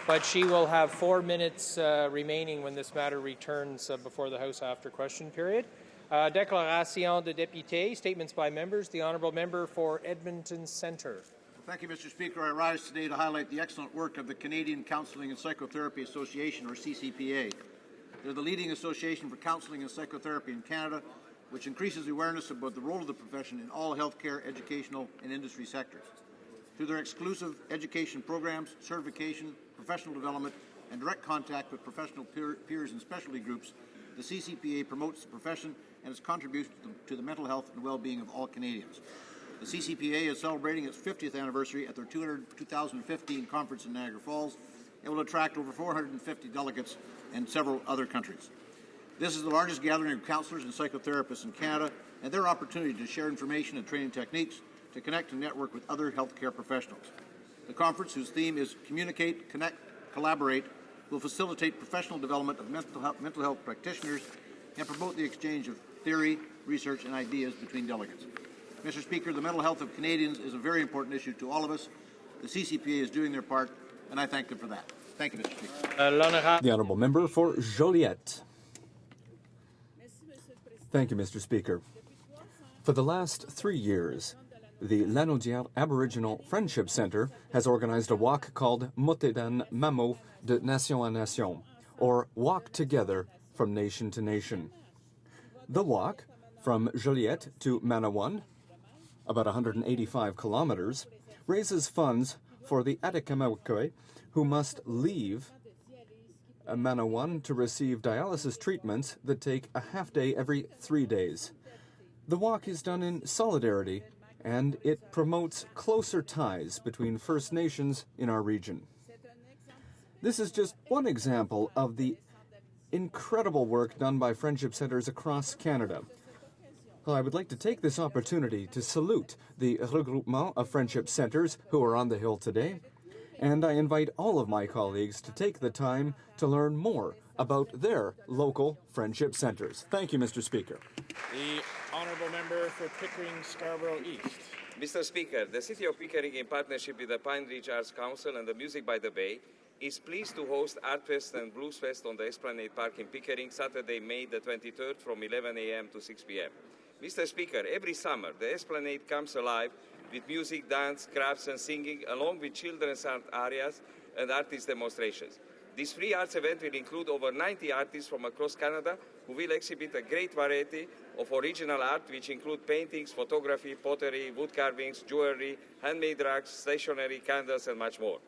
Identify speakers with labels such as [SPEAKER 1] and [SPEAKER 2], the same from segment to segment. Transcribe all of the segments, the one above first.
[SPEAKER 1] but she will have 4 minutes remaining when this matter returns before the House after question period. Déclaration de député, statements by members. The honourable member for Edmonton Centre.
[SPEAKER 2] Thank you, Mr. Speaker. I rise today to highlight the excellent work of the Canadian Counselling and Psychotherapy Association, or CCPA. They're the leading association for counselling and psychotherapy in Canada, which increases awareness about the role of the profession in all healthcare, educational, and industry sectors. Through their exclusive education programs, certification, professional development, and direct contact with professional peers and specialty groups, the CCPA promotes the profession and its contribution to the mental health and well-being of all Canadians. The CCPA is celebrating its 50th anniversary at their 2015 conference in Niagara Falls and will attract over 450 delegates and several other countries. This is the largest gathering of counsellors and psychotherapists in Canada, and their opportunity to share information and training techniques to connect and network with other healthcare professionals. The conference, whose theme is Communicate, Connect, Collaborate, will facilitate professional development of mental health practitioners and promote the exchange of theory, research, and ideas between delegates. Mr. Speaker, the mental health of Canadians is a very important issue to all of us. The CCPA is doing their part, and I thank them for that. Thank you, Mr. Speaker.
[SPEAKER 3] The honourable member for Joliette. Thank you, Mr. Speaker. For the last 3 years, the Lanaudière Aboriginal Friendship Centre has organized a walk called Motedan Mamo de Nation à Nation, or Walk Together from Nation to Nation. The walk, from Joliette to Manawan, about 185 kilometers, raises funds for the Atacamaoke who must leave Manawan to receive dialysis treatments that take a half day every 3 days. The walk is done in solidarity, and it promotes closer ties between First Nations in our region. This is just one example of the incredible work done by friendship centres across Canada. Well, I would like to take this opportunity to salute the regroupement of friendship centres who are on the Hill today, and I invite all of my colleagues to take the time to learn more about their local friendship centres. Thank you, Mr. Speaker.
[SPEAKER 1] The honourable member for Pickering-Scarborough East.
[SPEAKER 4] Mr. Speaker, the City of Pickering, in partnership with the Pine Ridge Arts Council and the Music by the Bay, is pleased to host Artfest and Bluesfest on the Esplanade Park in Pickering, Saturday, May the 23rd from 11 a.m. to 6 p.m. Mr. Speaker, every summer the Esplanade comes alive with music, dance, crafts and singing, along with children's art areas and artist demonstrations. This free arts event will include over 90 artists from across Canada who will exhibit a great variety of original art, which include paintings, photography, pottery, wood carvings, jewelry, handmade rugs, stationery, candles and much more.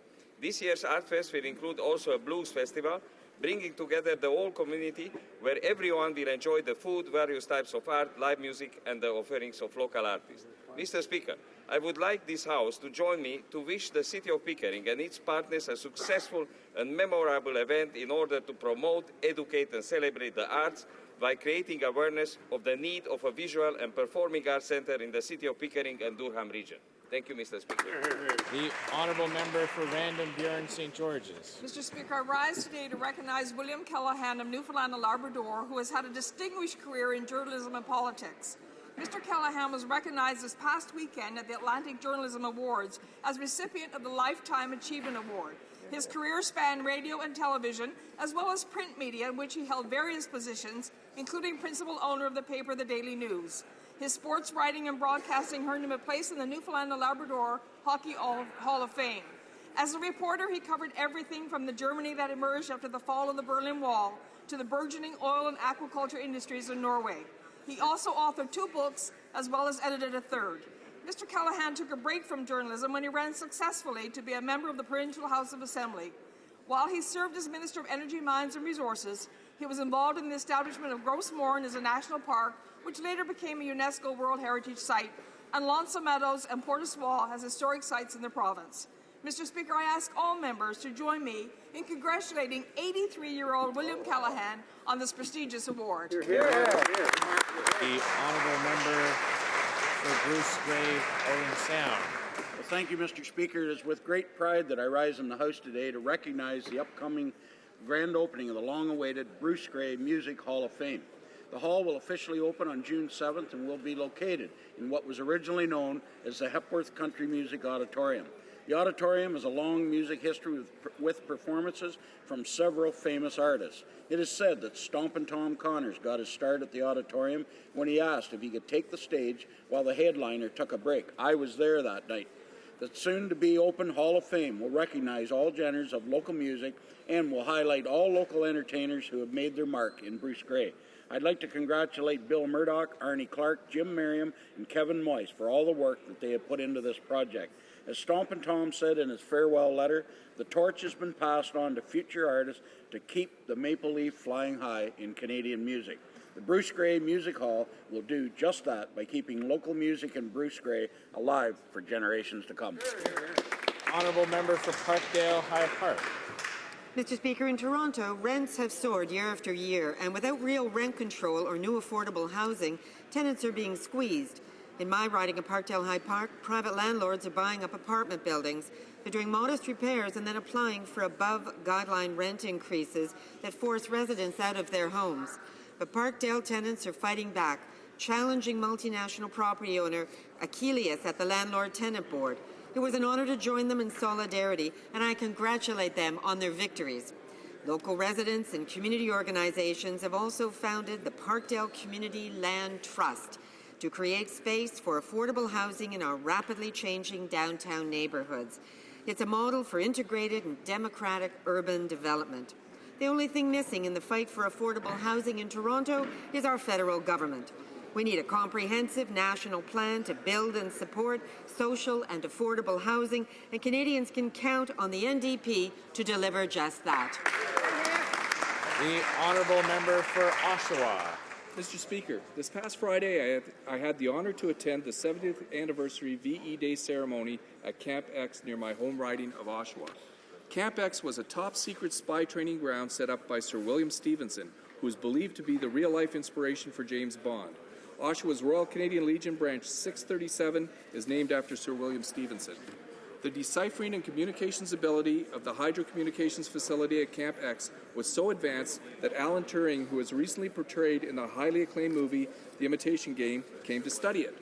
[SPEAKER 4] This year's Art Fest will include also a blues festival, bringing together the whole community, where everyone will enjoy the food, various types of art, live music, and the offerings of local artists. Mr. Speaker, I would like this House to join me to wish the City of Pickering and its partners a successful and memorable event in order to promote, educate, and celebrate the arts by creating awareness of the need of a visual and performing arts centre in the City of Pickering and Durham region. Thank you, Mr. Speaker.
[SPEAKER 1] The honourable member for Random Buren St. George's.
[SPEAKER 5] Mr. Speaker, I rise today to recognize William Callahan of Newfoundland and Labrador, who has had a distinguished career in journalism and politics. Mr. Callahan was recognized this past weekend at the Atlantic Journalism Awards as recipient of the Lifetime Achievement Award. His career spanned radio and television, as well as print media, in which he held various positions, including principal owner of the paper The Daily News. His sports writing and broadcasting earned him a place in the Newfoundland and Labrador Hockey Hall of Fame. As a reporter, he covered everything from the Germany that emerged after the fall of the Berlin Wall to the burgeoning oil and aquaculture industries in Norway. He also authored 2 books, as well as edited a 3rd. Mr. Callahan took a break from journalism when he ran successfully to be a member of the Provincial House of Assembly. While he served as Minister of Energy, Mines and Resources, he was involved in the establishment of Gross Morin as a national park, which later became a UNESCO World Heritage Site, and Lonsa Meadows and Portiswall as historic sites in the province. Mr. Speaker, I ask all members to join me in congratulating 83-year-old William Callahan on this prestigious award.
[SPEAKER 1] The honourable member for Bruce Grave, Owen Sound.
[SPEAKER 6] Well, thank you, Mr. Speaker. It is with great pride that I rise in the House today to recognize the upcoming grand opening of the long-awaited Bruce Grave Music Hall of Fame. The hall will officially open on June 7th and will be located in what was originally known as the Hepworth Country Music Auditorium. The auditorium has a long music history with performances from several famous artists. It is said that Stompin' Tom Connors got his start at the auditorium when he asked if he could take the stage while the headliner took a break. I was there that night. The soon-to-be open Hall of Fame will recognize all genres of local music and will highlight all local entertainers who have made their mark in Bruce Grey. I'd like to congratulate Bill Murdoch, Arnie Clark, Jim Merriam, and Kevin Moyes for all the work that they have put into this project. As Stompin' Tom said in his farewell letter, the torch has been passed on to future artists to keep the maple leaf flying high in Canadian music. The Bruce Grey Music Hall will do just that by keeping local music in Bruce Grey alive for generations to come.
[SPEAKER 1] Honourable Member for Parkdale High Park.
[SPEAKER 7] Mr. Speaker, in Toronto, rents have soared year after year, and without real rent control or new affordable housing, tenants are being squeezed. In my riding of Parkdale High Park, private landlords are buying up apartment buildings. They're doing modest repairs and then applying for above-guideline rent increases that force residents out of their homes. But Parkdale tenants are fighting back, challenging multinational property owner Achilles at the Landlord-Tenant Board. It was an honour to join them in solidarity, and I congratulate them on their victories. Local residents and community organizations have also founded the Parkdale Community Land Trust to create space for affordable housing in our rapidly changing downtown neighbourhoods. It's a model for integrated and democratic urban development. The only thing missing in the fight for affordable housing in Toronto is our federal government. We need a comprehensive national plan to build and support social and affordable housing, and Canadians can count on the NDP to deliver just that.
[SPEAKER 1] The Honourable Member for Oshawa.
[SPEAKER 8] Mr. Speaker, this past Friday I had the honour to attend the 70th anniversary VE Day ceremony at Camp X near my home riding of Oshawa. Camp X was a top-secret spy training ground set up by Sir William Stevenson, who is believed to be the real-life inspiration for James Bond. Oshawa's Royal Canadian Legion Branch 637 is named after Sir William Stevenson. The deciphering and communications ability of the Hydro Communications facility at Camp X was so advanced that Alan Turing, who was recently portrayed in the highly acclaimed movie The Imitation Game, came to study it.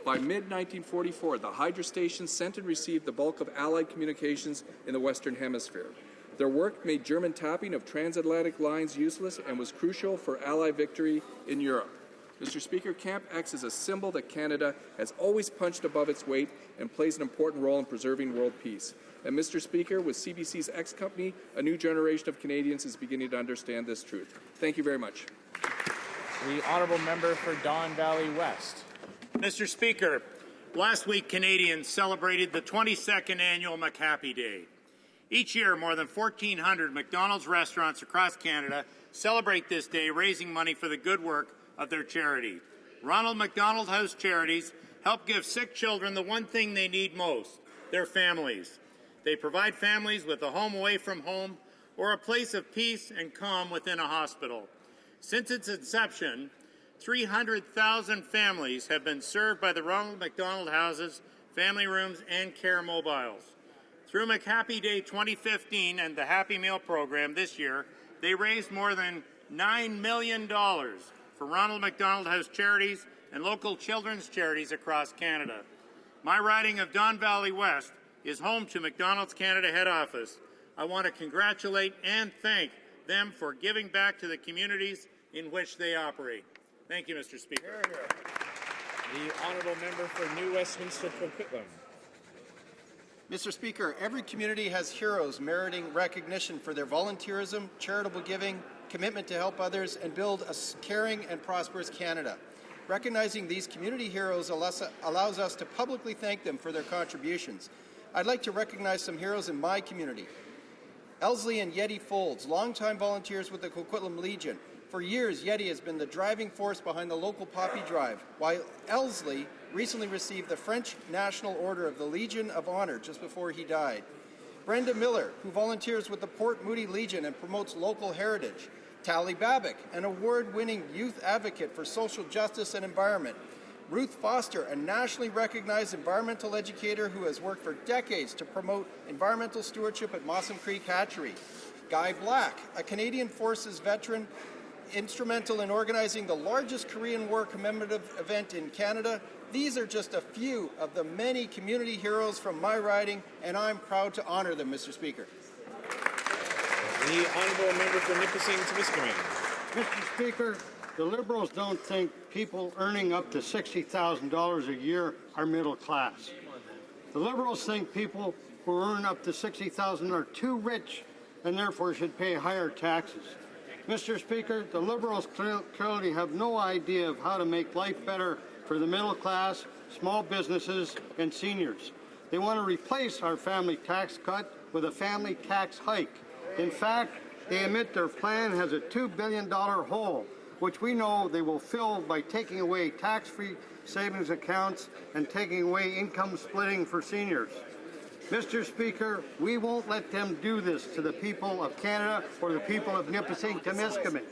[SPEAKER 8] By mid-1944, the Hydro station sent and received the bulk of Allied communications in the Western Hemisphere. Their work made German tapping of transatlantic lines useless and was crucial for Allied victory in Europe. Mr. Speaker, Camp X is a symbol that Canada has always punched above its weight and plays an important role in preserving world peace. And Mr. Speaker, with CBC's X Company, a new generation of Canadians is beginning to understand this truth. Thank you very much.
[SPEAKER 1] The Honourable Member for Don Valley West.
[SPEAKER 9] Mr. Speaker, last week Canadians celebrated the 22nd annual McHappy Day. Each year, more than 1,400 McDonald's restaurants across Canada celebrate this day, raising money for the good work of their charity. Ronald McDonald House Charities help give sick children the one thing they need most, their families. They provide families with a home away from home or a place of peace and calm within a hospital. Since its inception, 300,000 families have been served by the Ronald McDonald Houses, family rooms, and care mobiles. Through McHappy Day 2015 and the Happy Meal program this year, they raised more than $9 million for Ronald McDonald House Charities and local children's charities across Canada. My riding of Don Valley West is home to McDonald's Canada head office. I want to congratulate and thank them for giving back to the communities in which they operate. Thank you, Mr. Speaker.
[SPEAKER 1] The Honourable Member for New Westminster Coquitlam.
[SPEAKER 10] Mr. Speaker, every community has heroes meriting recognition for their volunteerism, charitable giving, commitment to help others, and build a caring and prosperous Canada. Recognizing these community heroes allows us to publicly thank them for their contributions. I'd like to recognize some heroes in my community. Elsley and Yeti Folds, longtime volunteers with the Coquitlam Legion. For years, Yeti has been the driving force behind the local Poppy Drive, while Elsley recently received the French National Order of the Legion of Honor just before he died. Brenda Miller, who volunteers with the Port Moody Legion and promotes local heritage. Tally Babick, an award-winning youth advocate for social justice and environment. Ruth Foster, a nationally recognized environmental educator who has worked for decades to promote environmental stewardship at Mossam Creek Hatchery. Guy Black, a Canadian Forces veteran instrumental in organizing the largest Korean War commemorative event in Canada. These are just a few of the many community heroes from my riding, and I'm proud to honor them, Mr. Speaker.
[SPEAKER 11] The honourable member for Nipissing-Temiskaming.
[SPEAKER 12] Mr. Speaker, the Liberals don't think people earning up to $60,000 a year are middle class. The Liberals think people who earn up to $60,000 are too rich and therefore should pay higher taxes. Mr. Speaker, the Liberals clearly have no idea of how to make life better for the middle class, small businesses, and seniors. They want to replace our family tax cut with a family tax hike. In fact, they admit their plan has a $2 billion hole, which we know they will fill by taking away tax-free savings accounts and taking away income splitting for seniors. Mr. Speaker, we won't let them do this to the people of Canada or the people of Nipissing-Temiskaming.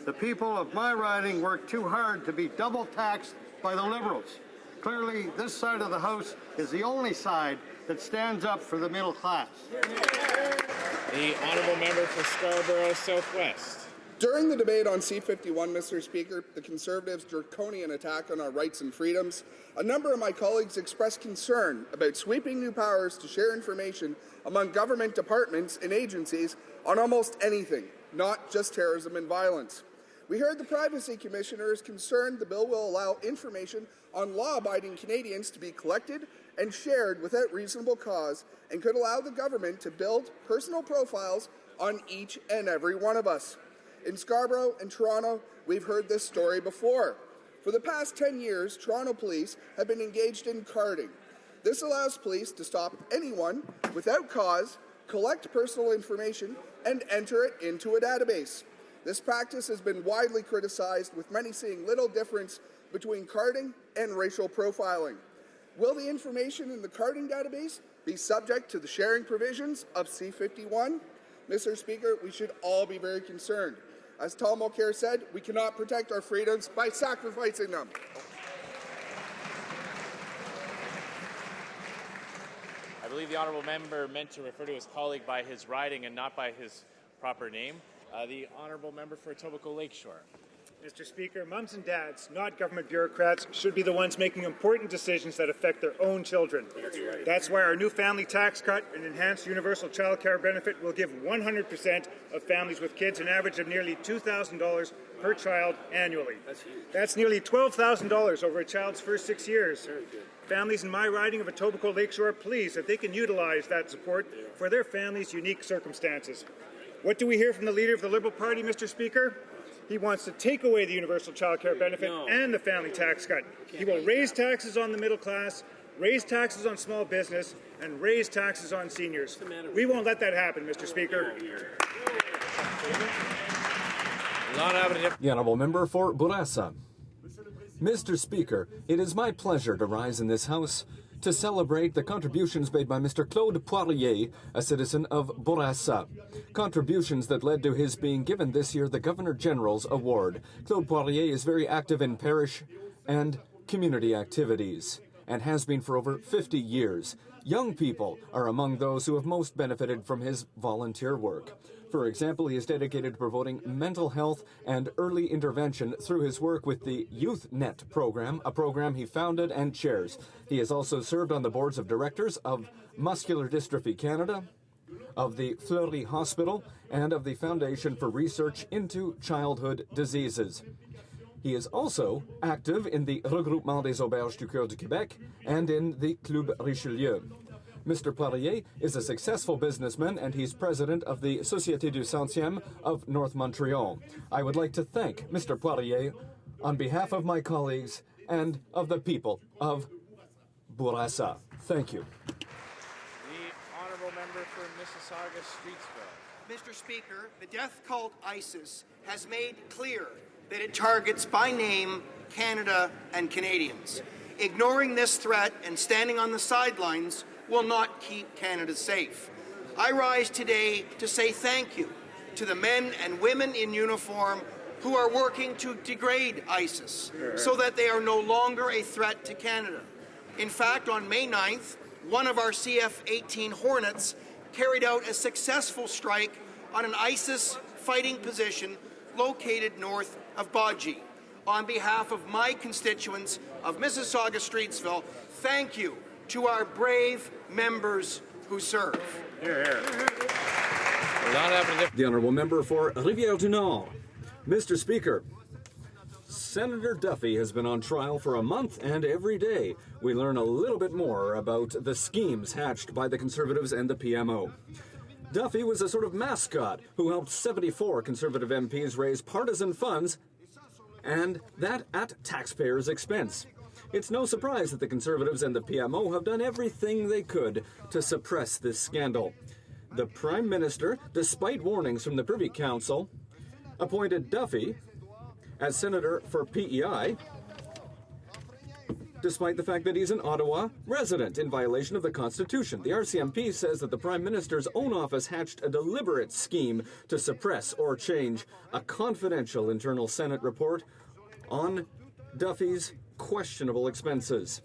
[SPEAKER 12] The people of my riding work too hard to be double taxed by the Liberals. Clearly, this side of the House is the only side that stands up for the middle class.
[SPEAKER 11] The honourable member for Scarborough Southwest.
[SPEAKER 13] During the debate on C-51, Mr. Speaker, the Conservatives' draconian attack on our rights and freedoms, a number of my colleagues expressed concern about sweeping new powers to share information among government departments and agencies on almost anything, not just terrorism and violence. We heard the Privacy Commissioner is concerned the bill will allow information on law-abiding Canadians to be collected and shared without reasonable cause and could allow the government to build personal profiles on each and every one of us. In Scarborough and Toronto, we've heard this story before. For the past 10 years, Toronto police have been engaged in carding. This allows police to stop anyone without cause, collect personal information, and enter it into a database. This practice has been widely criticized, with many seeing little difference between carding and racial profiling. Will the information in the carding database be subject to the sharing provisions of C-51? Mr. Speaker, we should all be very concerned. As Tom Mulcair said, we cannot protect our freedoms by sacrificing them.
[SPEAKER 11] I believe the honourable member meant to refer to his colleague by his riding and not by his proper name. The honourable member for Etobicoke Lakeshore.
[SPEAKER 14] Mr. Speaker, mums and dads, not government bureaucrats, should be the ones making important decisions that affect their own children. That's why our new family tax cut and enhanced universal child care benefit will give 100% of families with kids an average of nearly $2,000 per child annually. That's nearly $12,000 over a child's first 6 years. Families in my riding of Etobicoke Lakeshore are pleased that they can utilize that support for their family's unique circumstances. What do we hear from the leader of the Liberal Party, Mr. Speaker? He wants to take away the universal child care benefit and the family tax cut. He will raise taxes on the middle class, raise taxes on small business, and raise taxes on seniors. We won't let that happen, Mr. Speaker.
[SPEAKER 3] The honourable member for Bourassa. Mr. Speaker, it is my pleasure to rise in this House to celebrate the contributions made by Mr. Claude Poirier, a citizen of Bourassa. Contributions that led to his being given this year the Governor-General's Award. Claude Poirier is very active in parish and community activities and has been for over 50 years. Young people are among those who have most benefited from his volunteer work. For example, he is dedicated to promoting mental health and early intervention through his work with the YouthNet program, a program he founded and chairs. He has also served on the boards of directors of Muscular Dystrophy Canada, of the Fleury Hospital, and of the Foundation for Research into Childhood Diseases. He is also active in the Regroupement des Auberges du Cœur du Québec and in the Club Richelieu. Mr. Poirier is a successful businessman, and he's president of the Société du Centième of North Montreal. I would like to thank Mr. Poirier on behalf of my colleagues and of the people of Bourassa. Thank you.
[SPEAKER 11] The honourable member for Mississauga-Streetsville.
[SPEAKER 15] Mr. Speaker, the death cult ISIS has made clear that it targets by name Canada and Canadians. Ignoring this threat and standing on the sidelines will not keep Canada safe. I rise today to say thank you to the men and women in uniform who are working to degrade ISIS so that they are no longer a threat to Canada. In fact, on May 9th, one of our CF-18 Hornets carried out a successful strike on an ISIS fighting position located north of Bodgie. On behalf of my constituents of Mississauga Streetsville, thank you to our brave members who serve.
[SPEAKER 1] Hear, hear. We're not having
[SPEAKER 3] The Honourable Member for Rivière-du-Nord. Mr. Speaker, Senator Duffy has been on trial for a month, and every day we learn a little bit more about the schemes hatched by the Conservatives and the PMO. Duffy was a sort of mascot who helped 74 Conservative MPs raise partisan funds, and that at taxpayers' expense. It's no surprise that the Conservatives and the PMO have done everything they could to suppress this scandal. The Prime Minister, despite warnings from the Privy Council, appointed Duffy as Senator for PEI, despite the fact that he's an Ottawa resident in violation of the Constitution. The RCMP says that the Prime Minister's own office hatched a deliberate scheme to suppress or change a confidential internal Senate report on Duffy's questionable expenses.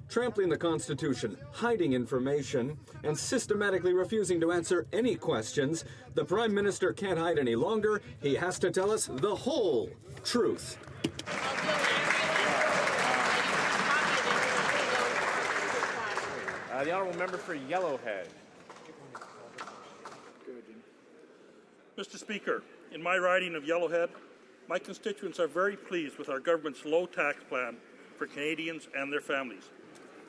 [SPEAKER 3] Trampling the Constitution, hiding information, and systematically refusing to answer any questions, the Prime Minister can't hide any longer. He has to tell us the whole truth.
[SPEAKER 11] The Honourable Member for Yellowhead.
[SPEAKER 16] Mr. Speaker, in my riding of Yellowhead, my constituents are very pleased with our government's low tax plan for Canadians and their families.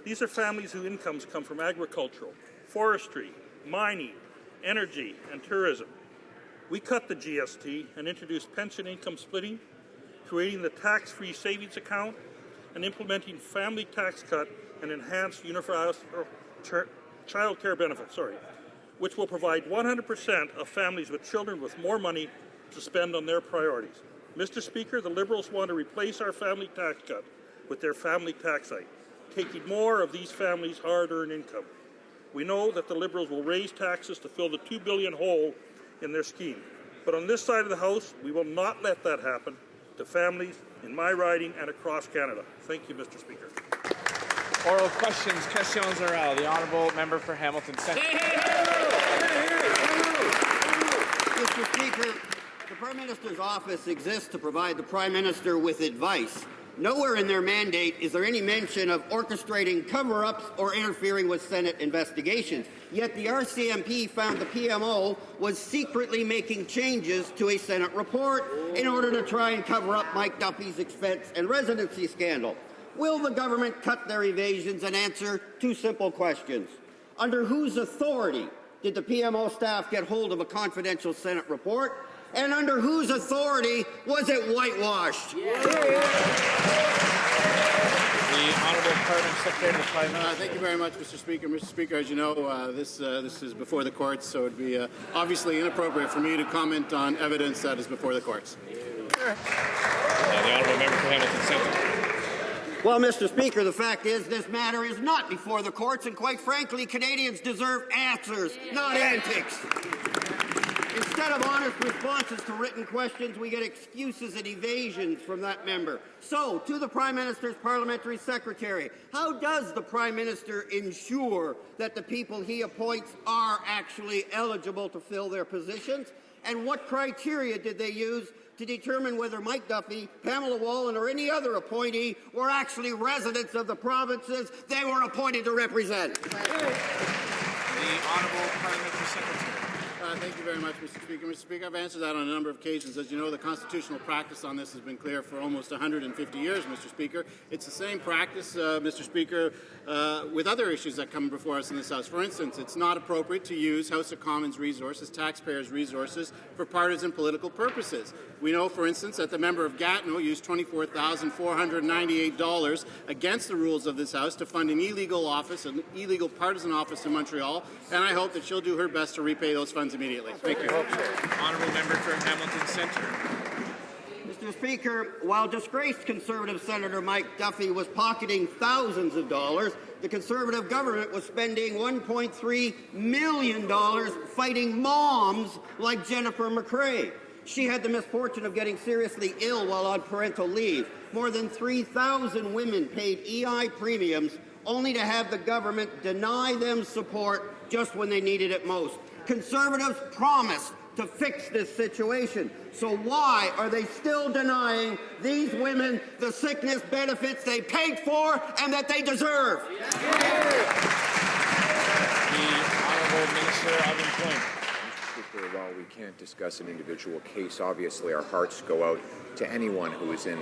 [SPEAKER 16] These are families whose incomes come from agricultural, forestry, mining, energy, and tourism. We cut the GST and introduced pension income splitting, creating the tax-free savings account, and implementing family tax cut and enhanced universal child care benefits, which will provide 100% of families with children with more money to spend on their priorities. Mr. Speaker, the Liberals want to replace our family tax cut with their family tax hike, taking more of these families' hard-earned income. We know that the Liberals will raise taxes to fill the $2 billion hole in their scheme. But on this side of the House, we will not let that happen to families in my riding and across Canada. Thank you, Mr. Speaker.
[SPEAKER 11] Oral questions, questions orales. The Honourable Member for Hamilton Centre.
[SPEAKER 17] Mr. Speaker, the Prime Minister's office exists to provide the Prime Minister with advice. Nowhere in their mandate is there any mention of orchestrating cover-ups or interfering with Senate investigations. Yet the RCMP found the PMO was secretly making changes to a Senate report in order to try and cover up Mike Duffy's expense and residency scandal. Will the government cut their evasions and answer two simple questions? Under whose authority did the PMO staff get hold of a confidential Senate report? And under whose authority was it whitewashed?
[SPEAKER 11] The Honourable Parliament Secretary of the Prime Minister.
[SPEAKER 2] Thank you very much, Mr. Speaker. Mr. Speaker, as you know, this is before the courts, so it would be obviously inappropriate for me to comment on evidence that is before the courts.
[SPEAKER 11] The Honourable Member for Hamilton Centre.
[SPEAKER 17] Well, Mr. Speaker, the fact is this matter is not before the courts, and quite frankly, Canadians deserve answers, not antics. Instead of honest responses to written questions, we get excuses and evasions from that member. So, to the Prime Minister's Parliamentary Secretary, how does the Prime Minister ensure that the people he appoints are actually eligible to fill their positions? And what criteria did they use to determine whether Mike Duffy, Pamela Wallin, or any other appointee were actually residents of the provinces they were appointed to represent?
[SPEAKER 11] The Honourable Parliamentary Secretary.
[SPEAKER 2] Thank you very much, Mr. Speaker. Mr. Speaker, I've answered that on a number of occasions. As you know, the constitutional practice on this has been clear for almost 150 years, Mr. Speaker. It's the same practice, Mr. Speaker, with other issues that come before us in this House. For instance, it's not appropriate to use House of Commons resources, taxpayers' resources, for partisan political purposes. We know, for instance, that the member of Gatineau used $24,498 against the rules of this House to fund an illegal illegal partisan office in Montreal, and I hope that she'll do her best to repay those funds immediately. Thank you.
[SPEAKER 11] Honourable Member for Hamilton Centre.
[SPEAKER 17] Mr. Speaker, while disgraced Conservative Senator Mike Duffy was pocketing thousands of dollars, the Conservative government was spending $1.3 million fighting moms like Jennifer McCrae. She had the misfortune of getting seriously ill while on parental leave. More than 3,000 women paid EI premiums only to have the government deny them support just when they needed it most. Conservatives promised to fix this situation. So why are they still denying these women the sickness benefits they paid for and that they deserve?
[SPEAKER 11] The Honourable Minister of Employment.
[SPEAKER 18] Speaker, while we can't discuss an individual case, obviously our hearts go out to anyone who is in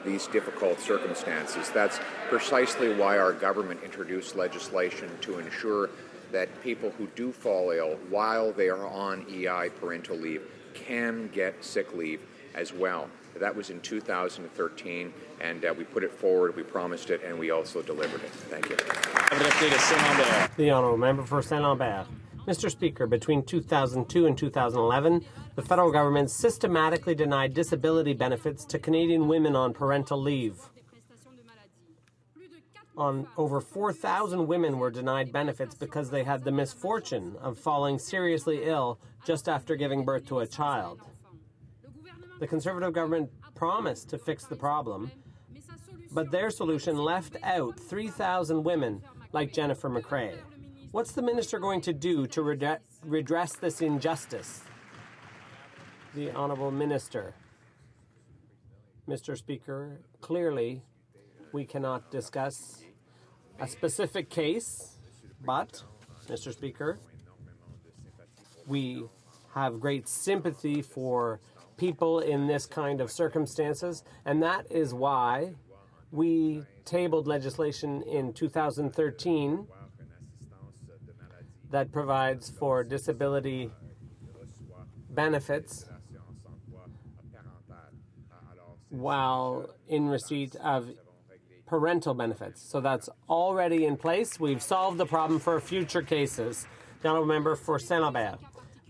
[SPEAKER 18] these difficult circumstances. That's precisely why our government introduced legislation to ensure that people who do fall ill while they are on EI parental leave can get sick leave as well. That was in 2013, and we put it forward, we promised it, and we also delivered it. Thank you.
[SPEAKER 19] The Honourable Member for Saint-Lambert. Mr. Speaker, between 2002 and 2011, the federal government systematically denied disability benefits to Canadian women on parental leave. Over 4,000 women were denied benefits because they had the misfortune of falling seriously ill just after giving birth to a child. The Conservative government promised to fix the problem, but their solution left out 3,000 women like Jennifer McCrae. What's the minister going to do to redress this injustice? The Honourable Minister. Mr. Speaker, clearly we cannot discuss a specific case, but, Mr. Speaker, we have great sympathy for people in this kind of circumstances, and that is why we tabled legislation in 2013 that provides for disability benefits while in receipt of parental benefits. So that's already in place. We've solved the problem for future cases. The Honourable Member for Saint-Lambert.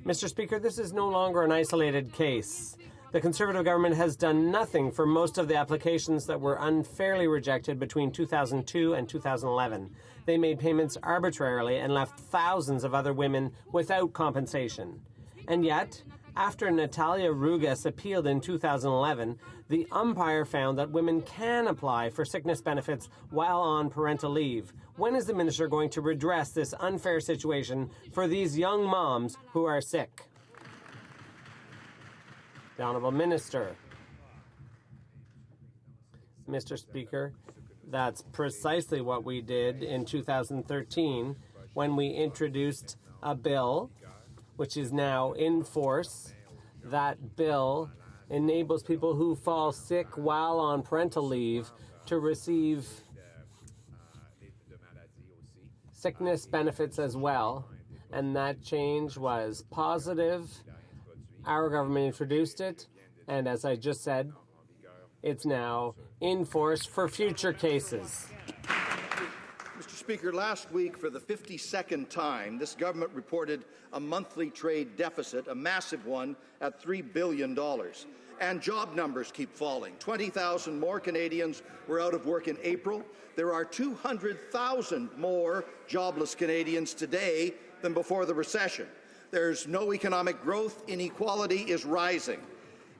[SPEAKER 19] Mr. Speaker, this is no longer an isolated case. The Conservative government has done nothing for most of the applications that were unfairly rejected between 2002 and 2011. They made payments arbitrarily and left thousands of other women without compensation. And yet, after Natalia Rugas appealed in 2011, the umpire found that women can apply for sickness benefits while on parental leave. When is the minister going to redress this unfair situation for these young moms who are sick? The Honourable Minister. Mr. Speaker, that's precisely what we did in 2013 when we introduced a bill which is now in force. That bill enables people who fall sick while on parental leave to receive sickness benefits as well, and that change was positive. Our government introduced it, and as I just said, it's now in force for future cases.
[SPEAKER 2] Mr. Speaker, last week, for the 52nd time, this government reported a monthly trade deficit, a massive one, at $3 billion. And job numbers keep falling. 20,000 more Canadians were out of work in April. There are 200,000 more jobless Canadians today than before the recession. There's no economic growth. Inequality is rising.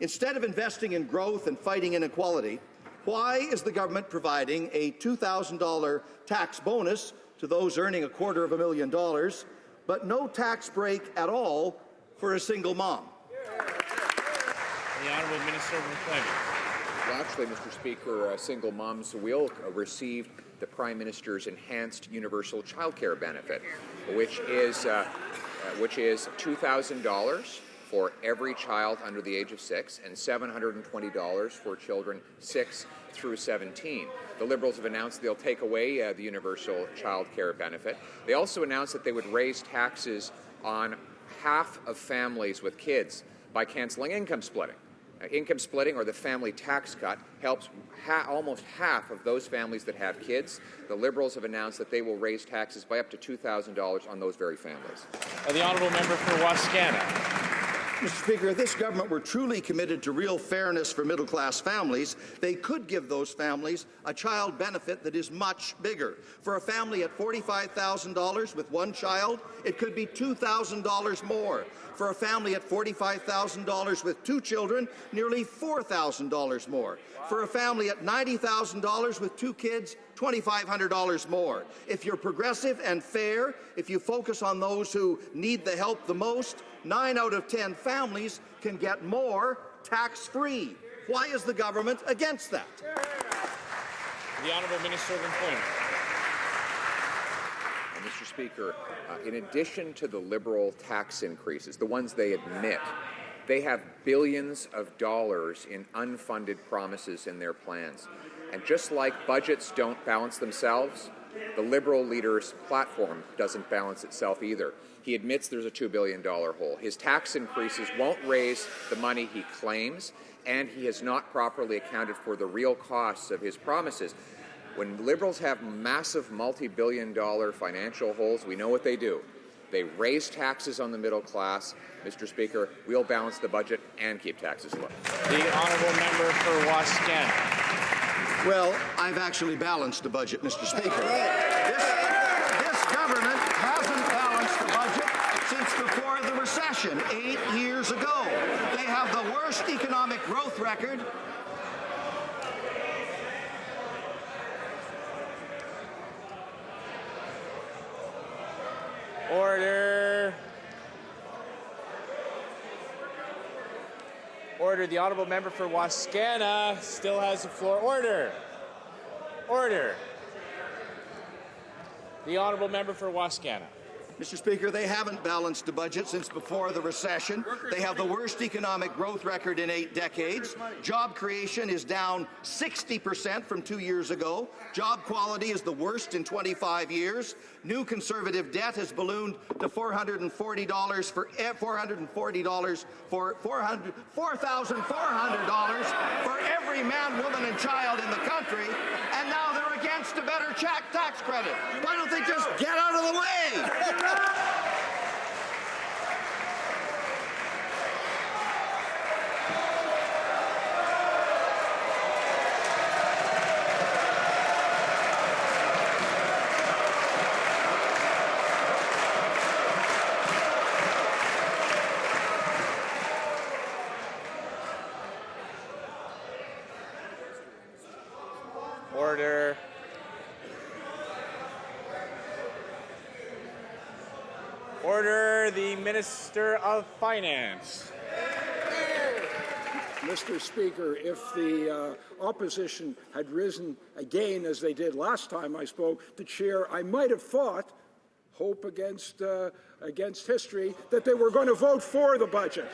[SPEAKER 2] Instead of investing in growth and fighting inequality, why is the government providing a $2,000 tax bonus to those earning $250,000, but no tax break at all for a single mom?
[SPEAKER 11] The Honourable Minister of Employment.
[SPEAKER 18] Well, actually, Mr. Speaker, single moms will receive the Prime Minister's enhanced universal childcare benefit, which is $2,000 for every child under the age of 6 and $720 for children 6 through 17. The Liberals have announced they'll take away the universal child care benefit. They also announced that they would raise taxes on half of families with kids by cancelling income splitting. Income splitting, or the family tax cut, helps almost half of those families that have kids. The Liberals have announced that they will raise taxes by up to $2,000 on those very families.
[SPEAKER 11] The Honourable Member for Wascana.
[SPEAKER 2] Mr. Speaker, if this government were truly committed to real fairness for middle-class families, they could give those families a child benefit that is much bigger. For a family at $45,000 with one child, it could be $2,000 more. For a family at $45,000 with two children, nearly $4,000 more. For a family at $90,000 with two kids, $2,500 more. If you're progressive and fair, if you focus on those who need the help the most, 9 out of 10
[SPEAKER 20] families can get more tax-free. Why is the government against that?
[SPEAKER 11] The Honourable Minister of Employment.
[SPEAKER 18] Mr. Speaker, in addition to the Liberal tax increases, the ones they admit, they have billions of dollars in unfunded promises in their plans. And just like budgets don't balance themselves, the Liberal leader's platform doesn't balance itself either. He admits there's a $2 billion hole. His tax increases won't raise the money he claims, and he has not properly accounted for the real costs of his promises. When Liberals have massive multi-billion-dollar financial holes, we know what they do. They raise taxes on the middle class. Mr. Speaker, we'll balance the budget and keep taxes low.
[SPEAKER 11] The Honourable Member for Wascana.
[SPEAKER 20] Well, I've actually balanced the budget, Mr. Speaker. This government hasn't balanced the budget since before the recession, 8 years ago. They have the worst economic growth record.
[SPEAKER 11] Order. Order. The Honourable Member for Wascana still has the floor. Order. Order. The Honourable Member for Wascana.
[SPEAKER 20] Mr. Speaker, they haven't balanced the budget since before the recession. They have the worst economic growth record in 8 decades. Job creation is down 60% from 2 years ago. Job quality is the worst in 25 years. New Conservative debt has ballooned to $4,400 for every man, woman, and child in the country. And now they're against a better tax credit. Why don't they just get out of the way?
[SPEAKER 11] Order. Order. The Minister of Finance.
[SPEAKER 21] Mr. Speaker, if the opposition had risen again as they did last time I spoke to chair, I might have thought, hope against history, that they were going to vote for the budget.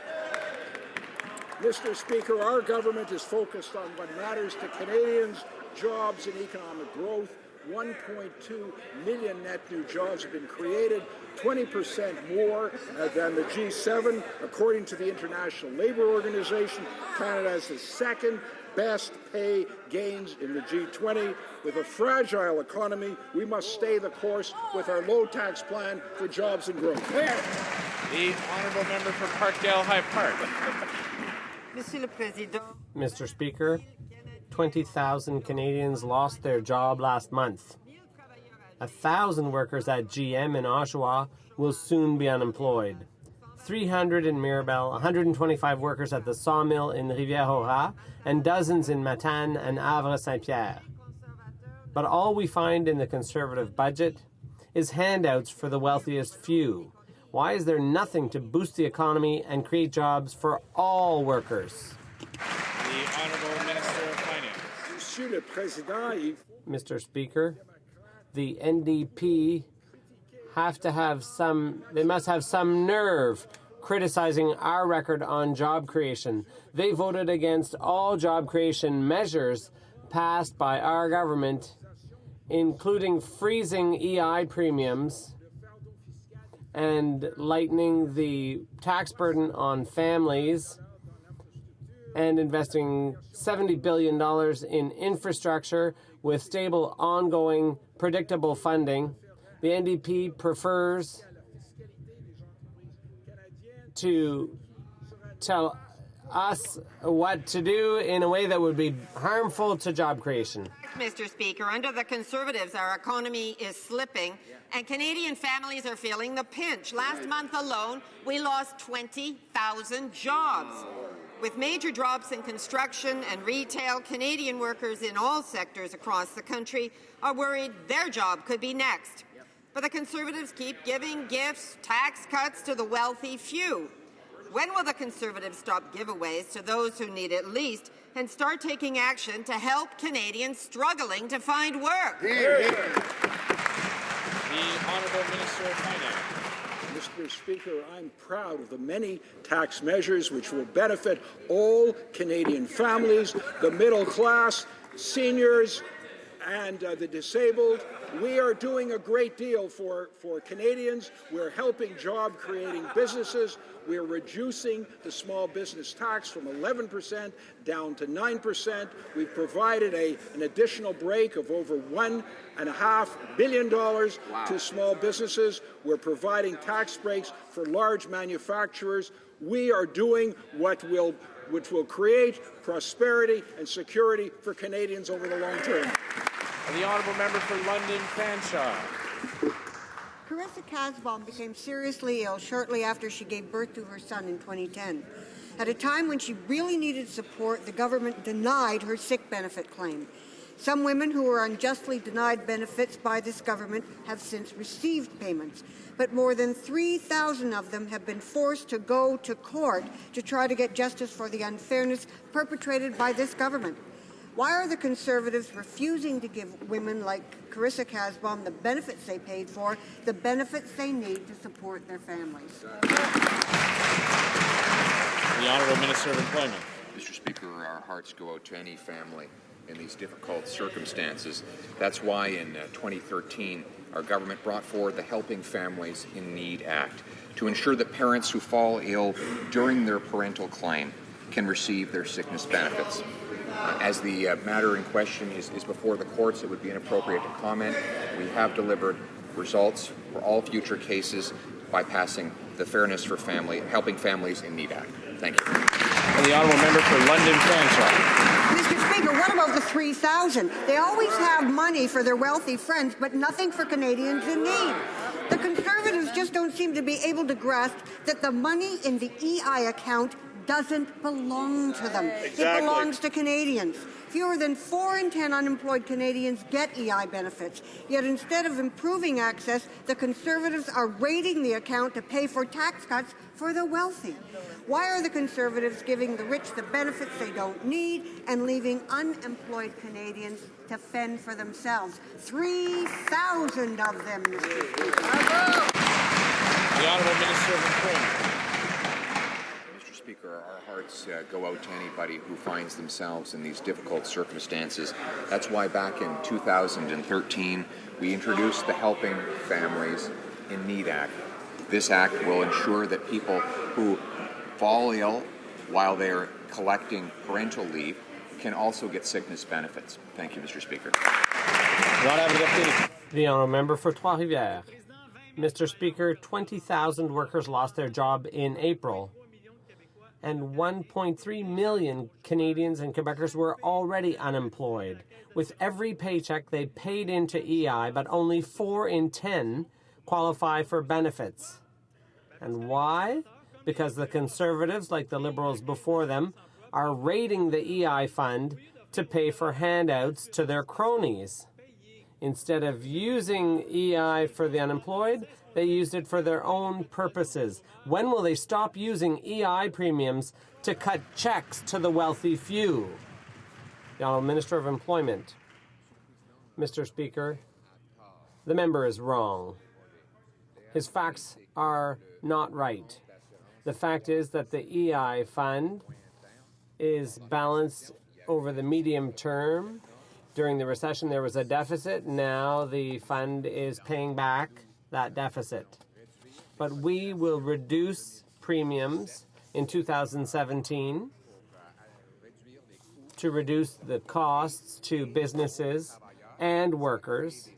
[SPEAKER 21] Mr. Speaker, our government is focused on what matters to Canadians, jobs and economic growth. 1.2 million net new jobs have been created, 20% more than the G7. According to the International Labour Organization, Canada has the second best pay gains in the G20. With a fragile economy, we must stay the course with our low tax plan for jobs and growth.
[SPEAKER 11] The Honourable Member for Parkdale High Park.
[SPEAKER 19] Mr. Speaker, 20,000 Canadians lost their job last month. 1,000 workers at GM in Oshawa will soon be unemployed. 300 in Mirabel, 125 workers at the sawmill in Rivière-au-Rat, and dozens in Matane and Havre-Saint-Pierre. But all we find in the Conservative budget is handouts for the wealthiest few. Why is there nothing to boost the economy and create jobs for all workers?
[SPEAKER 11] The Honourable Minister of Finance.
[SPEAKER 19] Mr. Speaker, the NDP must have some nerve criticizing our record on job creation. They voted against all job creation measures passed by our government, including freezing EI premiums and lightening the tax burden on families and investing $70 billion in infrastructure with stable, ongoing, predictable funding. The NDP prefers to tell us what to do in a way that would be harmful to job creation.
[SPEAKER 7] Mr. Speaker, under the Conservatives, our economy is slipping, and Canadian families are feeling the pinch. Last month alone, we lost 20,000 jobs. With major drops in construction and retail, Canadian workers in all sectors across the country are worried their job could be next. But the Conservatives keep giving gifts, tax cuts to the wealthy few. When will the Conservatives stop giveaways to those who need it least and start taking action to help Canadians struggling to find work?
[SPEAKER 11] The Honourable Minister of Finance.
[SPEAKER 21] Mr. Speaker, I'm proud of the many tax measures which will benefit all Canadian families, the middle class, seniors, and the disabled. We are doing a great deal for Canadians. We're helping job-creating businesses. We're reducing the small business tax from 11% down to 9%. We've provided an additional break of over $1.5 billion to small businesses. We're providing tax breaks for large manufacturers. We are doing which will create prosperity and security for Canadians over the long term.
[SPEAKER 11] The Honourable Member for London Fanshawe.
[SPEAKER 4] Carissa Casbon became seriously ill shortly after she gave birth to her son in 2010. At a time when she really needed support, the government denied her sick benefit claim. Some women who were unjustly denied benefits by this government have since received payments, but more than 3,000 of them have been forced to go to court to try to get justice for the unfairness perpetrated by this government. Why are the Conservatives refusing to give women like Carissa Casbon the benefits they paid for, the benefits they need to support their families?
[SPEAKER 11] The Honourable Minister of Employment.
[SPEAKER 18] Mr. Speaker, our hearts go out to any family in these difficult circumstances. That's why in 2013, our government brought forward the Helping Families in Need Act to ensure that parents who fall ill during their parental claim can receive their sickness benefits. As the matter in question is before the courts, it would be inappropriate to comment. We have delivered results for all future cases by passing the Fairness for Helping Families in Need Act. Thank you.
[SPEAKER 11] And the Honourable Member for London Fanshawe.
[SPEAKER 4] Mr. Speaker, what about the 3,000? They always have money for their wealthy friends, but nothing for Canadians in need. The Conservatives just don't seem to be able to grasp that the money in the EI account doesn't belong to them.
[SPEAKER 11] Exactly.
[SPEAKER 4] It belongs to Canadians. Fewer than 4 in 10 unemployed Canadians get EI benefits. Yet instead of improving access, the Conservatives are raiding the account to pay for tax cuts for the wealthy. Why are the Conservatives giving the rich the benefits they don't need and leaving unemployed Canadians to fend for themselves? 3,000 of them, Mr. Speaker.
[SPEAKER 11] The Honourable Minister of Employment.
[SPEAKER 18] Speaker, our hearts go out to anybody who finds themselves in these difficult circumstances. That's why back in 2013, we introduced the Helping Families in Need Act. This act will ensure that people who fall ill while they're collecting parental leave can also get sickness benefits. Thank you, Mr. Speaker.
[SPEAKER 19] The Honourable Member for Trois-Rivières. Mr. Speaker, 20,000 workers lost their job in April, and 1.3 million Canadians and Quebecers were already unemployed. With every paycheck, they paid into EI, but only 4 in 10 qualify for benefits. And why? Because the Conservatives, like the Liberals before them, are raiding the EI fund to pay for handouts to their cronies. Instead of using EI for the unemployed, they used it for their own purposes. When will they stop using EI premiums to cut checks to the wealthy few? The Honourable Minister of Employment. Mr. Speaker, the member is wrong. His facts are not right. The fact is that the EI fund is balanced over the medium term. During the recession, there was a deficit. Now the fund is paying back that deficit. But we will reduce premiums in 2017 to reduce the costs to businesses and workers.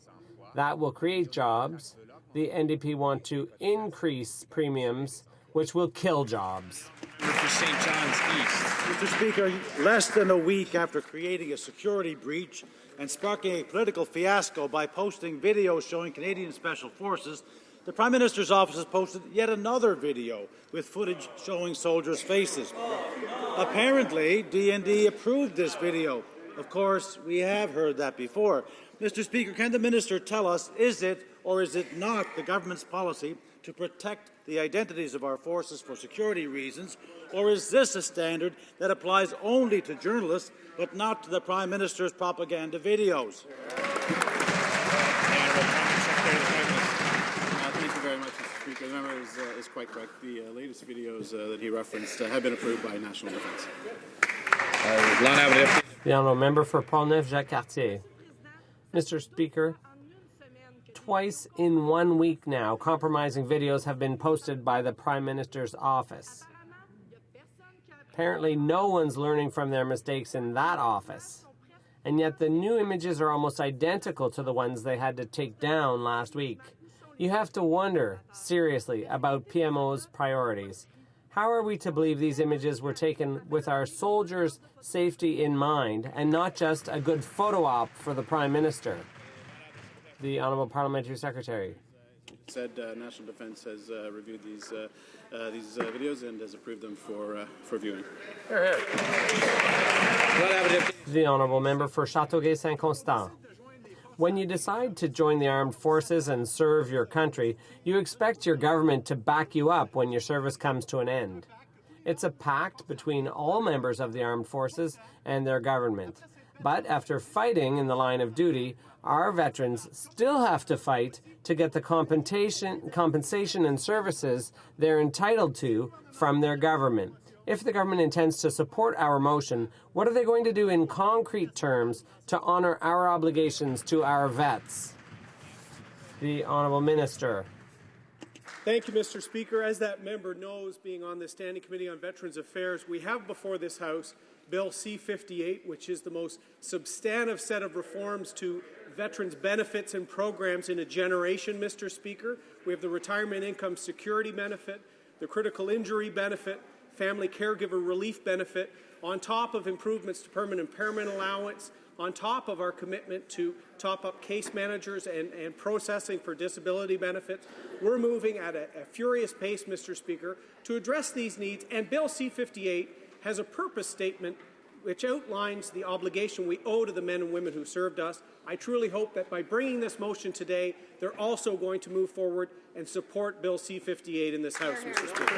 [SPEAKER 19] That will create jobs. The NDP want to increase premiums, which will kill jobs.
[SPEAKER 11] For St. John's East.
[SPEAKER 2] Mr. Speaker, less than a week after creating a security breach and sparking a political fiasco by posting videos showing Canadian Special Forces, the Prime Minister's office has posted yet another video with footage showing soldiers' faces. Apparently, DND approved this video. Of course, we have heard that before. Mr. Speaker, can the Minister tell us, is it or is it not the government's policy to
[SPEAKER 5] to protect the identities of our forces for security reasons, or is this a standard that applies only to journalists but not to the Prime Minister's propaganda videos?
[SPEAKER 22] Thank you very much, Mr. Speaker. The member is quite correct. The latest videos that he referenced have been approved by National Defence.
[SPEAKER 19] The honourable member for Pont-Neuf-Jacques-Cartier. Mr. Speaker, twice in 1 week now, compromising videos have been posted by the Prime Minister's office. Apparently, no one's learning from their mistakes in that office. And yet the new images are almost identical to the ones they had to take down last week. You have to wonder, seriously, about PMO's priorities. How are we to believe these images were taken with our soldiers' safety in mind and not just a good photo op for the Prime Minister? The Honourable Parliamentary Secretary.
[SPEAKER 22] Said National Defence has reviewed these videos and has approved them for viewing.
[SPEAKER 19] The Honourable Member for Châteauguay-Saint-Constant. When you decide to join the armed forces and serve your country, you expect your government to back you up when your service comes to an end. It's a pact between all members of the armed forces and their government. But after fighting in the line of duty, our veterans still have to fight to get the compensation and services they're entitled to from their government. If the government intends to support our motion, what are they going to do in concrete terms to honour our obligations to our vets? The Honourable Minister.
[SPEAKER 23] Thank you, Mr. Speaker. As that member knows, being on the Standing Committee on Veterans Affairs, we have before this House Bill C-58, which is the most substantive set of reforms to veterans' benefits and programs in a generation, Mr. Speaker. We have the Retirement Income Security Benefit, the Critical Injury Benefit, Family Caregiver Relief Benefit, on top of improvements to permanent impairment allowance, on top of our commitment to top up case managers and processing for disability benefits. We're moving at a furious pace, Mr. Speaker, to address these needs, and Bill C-58 has a purpose statement which outlines the obligation we owe to the men and women who served us. I truly hope that by bringing this motion today, they're also going to move forward and support Bill C-58 in this House, Mr. Speaker.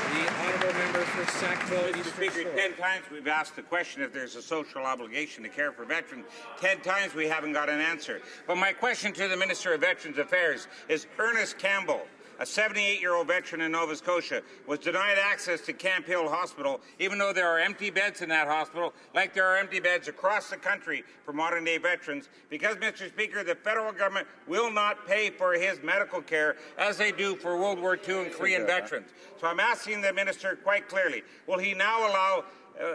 [SPEAKER 1] The honourable member for Sackville.
[SPEAKER 24] Mr. Speaker, 10 times we've asked the question if there's a social obligation to care for veterans. 10 times we haven't got an answer. But my question to the Minister of Veterans Affairs is Ernest Campbell, a 78-year-old veteran in Nova Scotia, was denied access to Camp Hill Hospital, even though there are empty beds in that hospital, like there are empty beds across the country for modern-day veterans, because, Mr. Speaker, the federal government will not pay for his medical care as they do for World War II and Korean veterans. So I'm asking the minister quite clearly, will he now allow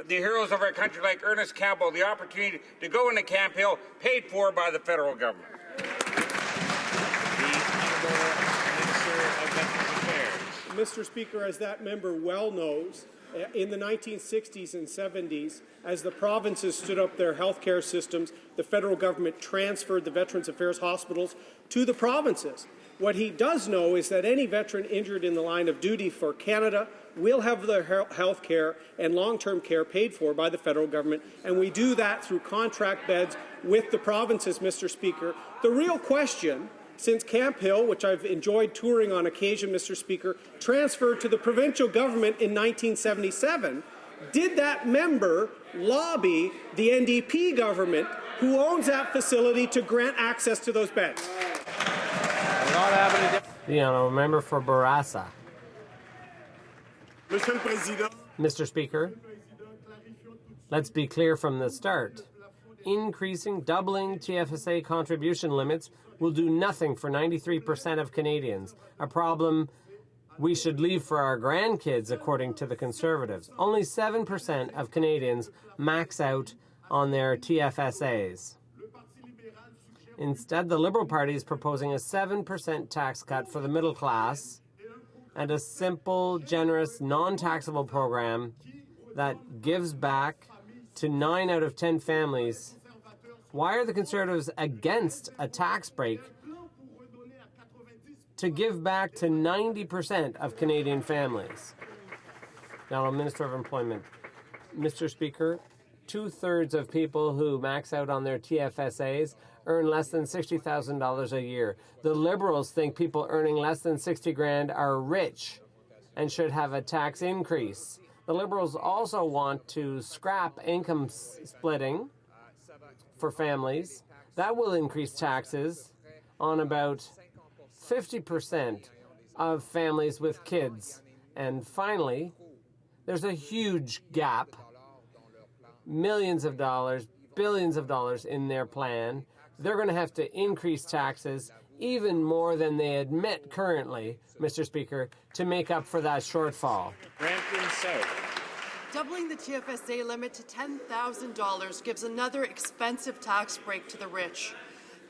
[SPEAKER 24] the heroes of our country like Ernest Campbell the opportunity to go into Camp Hill paid for by the federal government?
[SPEAKER 23] Mr. Speaker, as that member well knows, in the 1960s and 70s, as the provinces stood up their health care systems, the federal government transferred the Veterans Affairs hospitals to the provinces. What he does know is that any veteran injured in the line of duty for Canada will have their health care and long-term care paid for by the federal government, and we do that through contract beds with the provinces, Mr. Speaker. The real question, since Camp Hill, which I've enjoyed touring on occasion, Mr. Speaker, transferred to the provincial government in 1977, did that member lobby the NDP government, who owns that facility, to grant access to those beds?
[SPEAKER 19] The honourable member for Bourassa. Mr. Speaker, let's be clear from the start. Doubling TFSA contribution limits will do nothing for 93% of Canadians, a problem we should leave for our grandkids, according to the Conservatives. Only 7% of Canadians max out on their TFSAs. Instead, the Liberal Party is proposing a 7% tax cut for the middle class and a simple, generous, non-taxable program that gives back to 9 out of 10 families. Why are the Conservatives against a tax break to give back to 90% of Canadian families? The Honourable Minister of Employment. Mr. Speaker, 2/3 of people who max out on their TFSAs earn less than $60,000 a year. The Liberals think people earning less than 60 grand are rich and should have a tax increase. The Liberals also want to scrap income splitting for families. That will increase taxes on about 50% of families with kids. And finally, there's a huge gap, millions of dollars, billions of dollars in their plan. They're going to have to increase taxes even more than they admit currently, Mr. Speaker, to make up for that shortfall.
[SPEAKER 11] Brampton South.
[SPEAKER 6] Doubling the TFSA limit to $10,000 gives another expensive tax break to the rich.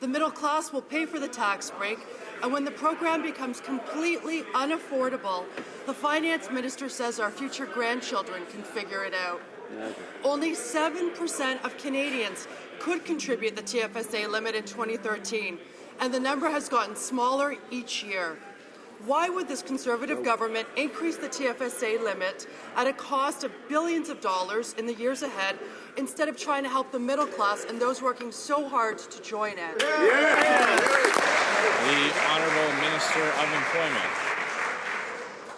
[SPEAKER 6] The middle class will pay for the tax break, and when the program becomes completely unaffordable, the finance minister says our future grandchildren can figure it out. Only 7% of Canadians could contribute the TFSA limit in 2013, and the number has gotten smaller each year. Why would this Conservative government increase the TFSA limit at a cost of billions of dollars in the years ahead instead of trying to help the middle class and those working so hard to join it?
[SPEAKER 11] The Honourable Minister of Employment.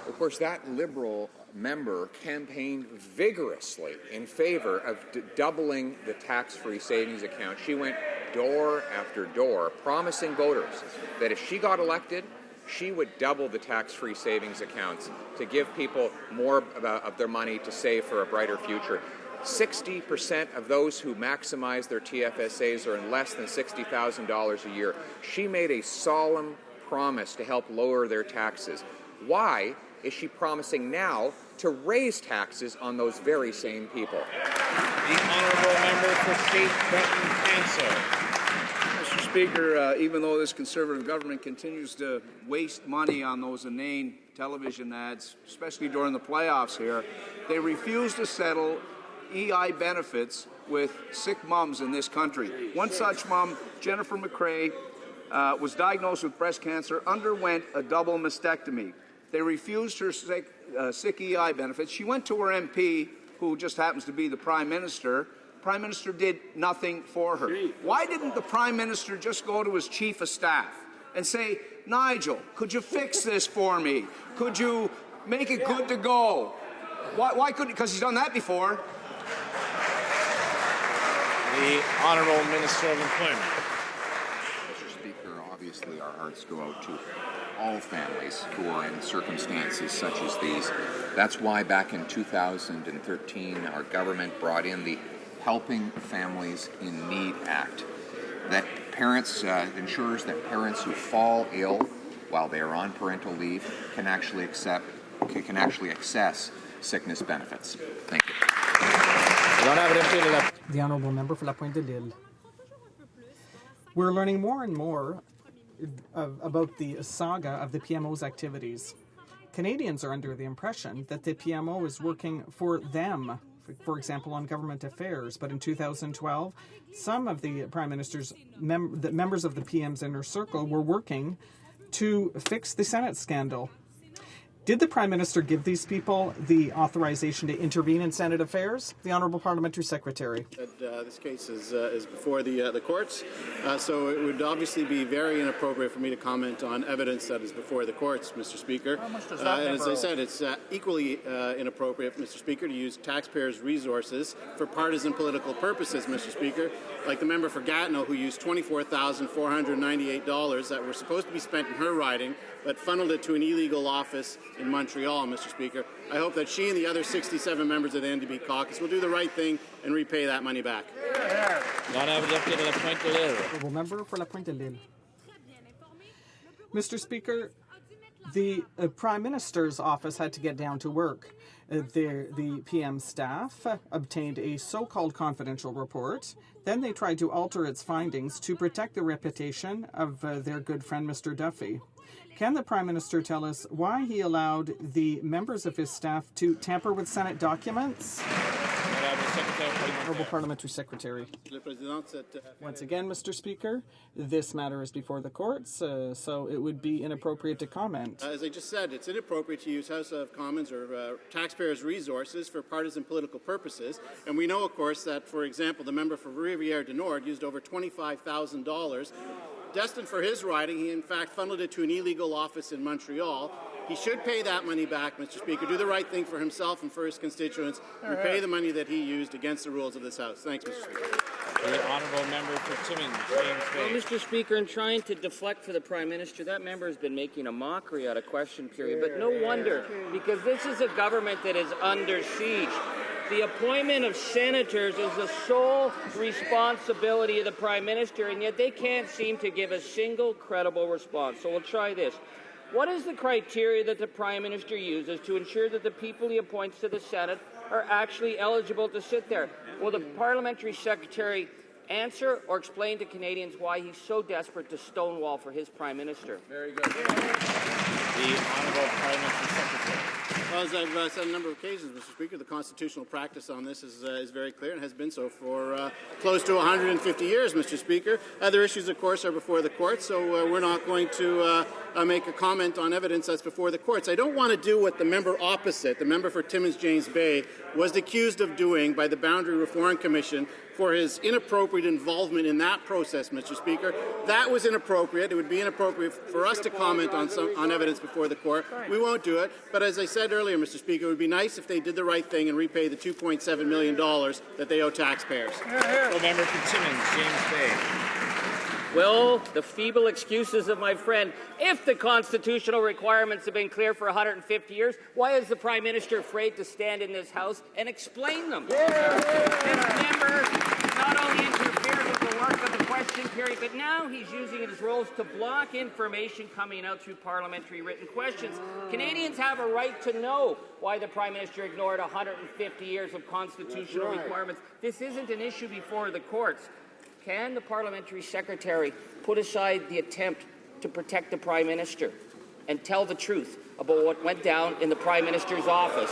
[SPEAKER 18] Of course, that Liberal member campaigned vigorously in favor of doubling the tax-free savings account. She went door after door, promising voters that if she got elected, she would double the tax-free savings accounts to give people more of their money to save for a brighter future. 60% of those who maximize their TFSAs are in less than $60,000 a year. She made a solemn promise to help lower their taxes. Why is she promising now to raise taxes on those very same people?
[SPEAKER 11] The Honourable Member for Cape Breton Canso.
[SPEAKER 8] Mr. Speaker, even though this Conservative government continues to waste money on those inane television ads, especially during the playoffs here, they refuse to settle EI benefits with sick mums in this country. One such mum, Jennifer McCrae, was diagnosed with breast cancer, underwent a double mastectomy. They refused her sick EI benefits. She went to her MP, who just happens to be the Prime Minister. Prime Minister did nothing for her. Why didn't the Prime Minister just go to his Chief of Staff and say, Nigel, could you fix this for me? Could you make it good to go? Why couldn't, because he's done that before.
[SPEAKER 11] The Honourable Minister of Employment.
[SPEAKER 18] Mr. Speaker, obviously our hearts go out to all families who are in circumstances such as these. That's why back in 2013 our government brought in the Helping Families in Need Act that ensures that parents who fall ill while they are on parental leave can actually access sickness benefits. Thank you.
[SPEAKER 9] The Honourable Member for La Pointe de l'Île. We're learning more and more about the saga of the PMO's activities. Canadians are under the impression that the PMO is working for them, for example, on government affairs. But in 2012, some of the Prime Minister's members of the PM's inner circle were working to fix the Senate scandal. Did the Prime Minister give these people the authorization to intervene in Senate affairs? The Honourable Parliamentary Secretary.
[SPEAKER 22] This case is before the courts, so it would obviously be very inappropriate for me to comment on evidence that is before the courts, Mr. Speaker. And as I said, it's equally inappropriate, Mr. Speaker, to use taxpayers' resources for partisan political purposes, Mr. Speaker, like the member for Gatineau who used $24,498 that were supposed to be spent in her riding, but funneled it to an illegal office in Montreal, Mr. Speaker. I hope that she and the other 67 members of the NDP caucus will do the right thing and repay that money back.
[SPEAKER 9] Honourable Member for La Pointe de l'Île. Mr. Speaker, the Prime Minister's office had to get down to work. The PM staff obtained a so-called confidential report. Then they tried to alter its findings to protect the reputation of their good friend, Mr. Duffy. Can the Prime Minister tell us why he allowed the members of his staff to tamper with Senate documents? Honourable Parliamentary Secretary. Once again, Mr. Speaker, this matter is before the courts, so it would be inappropriate to comment.
[SPEAKER 22] As I just said, it's inappropriate to use House of Commons or taxpayers' resources for partisan political purposes. And we know, of course, that, for example, the member for Rivière du Nord used over $25,000 destined for his riding. He, in fact, funneled it to an illegal office in Montreal. He should pay that money back, Mr. Speaker, do the right thing for himself and for his constituents, repay the money that he used against the rules of this House. Thanks, Mr. Speaker.
[SPEAKER 11] The honourable member for Timmins, James Bay.
[SPEAKER 10] Well, Mr. Speaker, in trying to deflect for the Prime Minister, that member has been making a mockery out of question period. But no wonder, because this is a government that is under siege. The appointment of senators is the sole responsibility of the Prime Minister, and yet they can't seem to give a single credible response. So we'll try this. What is the criteria that the Prime Minister uses to ensure that the people he appoints to the Senate are actually eligible to sit there? Will the Parliamentary Secretary answer or explain to Canadians why he's so desperate to stonewall for his Prime Minister?
[SPEAKER 22] Very good.
[SPEAKER 11] The Honourable Parliamentary Secretary.
[SPEAKER 22] Well, as I've said on a number of occasions, Mr. Speaker, the constitutional practice on this is very clear and has been so for close to 150 years, Mr. Speaker. Other issues, of course, are before the courts, so we're not going to make a comment on evidence that's before the courts. I don't want to do what the member opposite, the member for Timmins James Bay, was accused of doing by the Boundary Reform Commission for his inappropriate involvement in that process, Mr. Speaker. That was inappropriate. It would be inappropriate for us to comment on evidence before the court. We won't do it. But as I said earlier, Mr. Speaker, it would be nice if they did the right thing and repay the $2.7 million that they owe taxpayers.
[SPEAKER 11] The member for Timmins, James Bay.
[SPEAKER 10] Well, the feeble excuses of my friend. If the constitutional requirements have been clear for 150 years, why is the Prime Minister afraid to stand in this House and explain them? This member not only interferes with the work of the question period, but now he's using his roles to block information coming out through parliamentary written questions. Canadians have a right to know why the Prime Minister ignored 150 years of constitutional requirements. This isn't an issue before the courts. Can the Parliamentary Secretary put aside the attempt to protect the Prime Minister and tell the truth about what went down in the Prime Minister's office?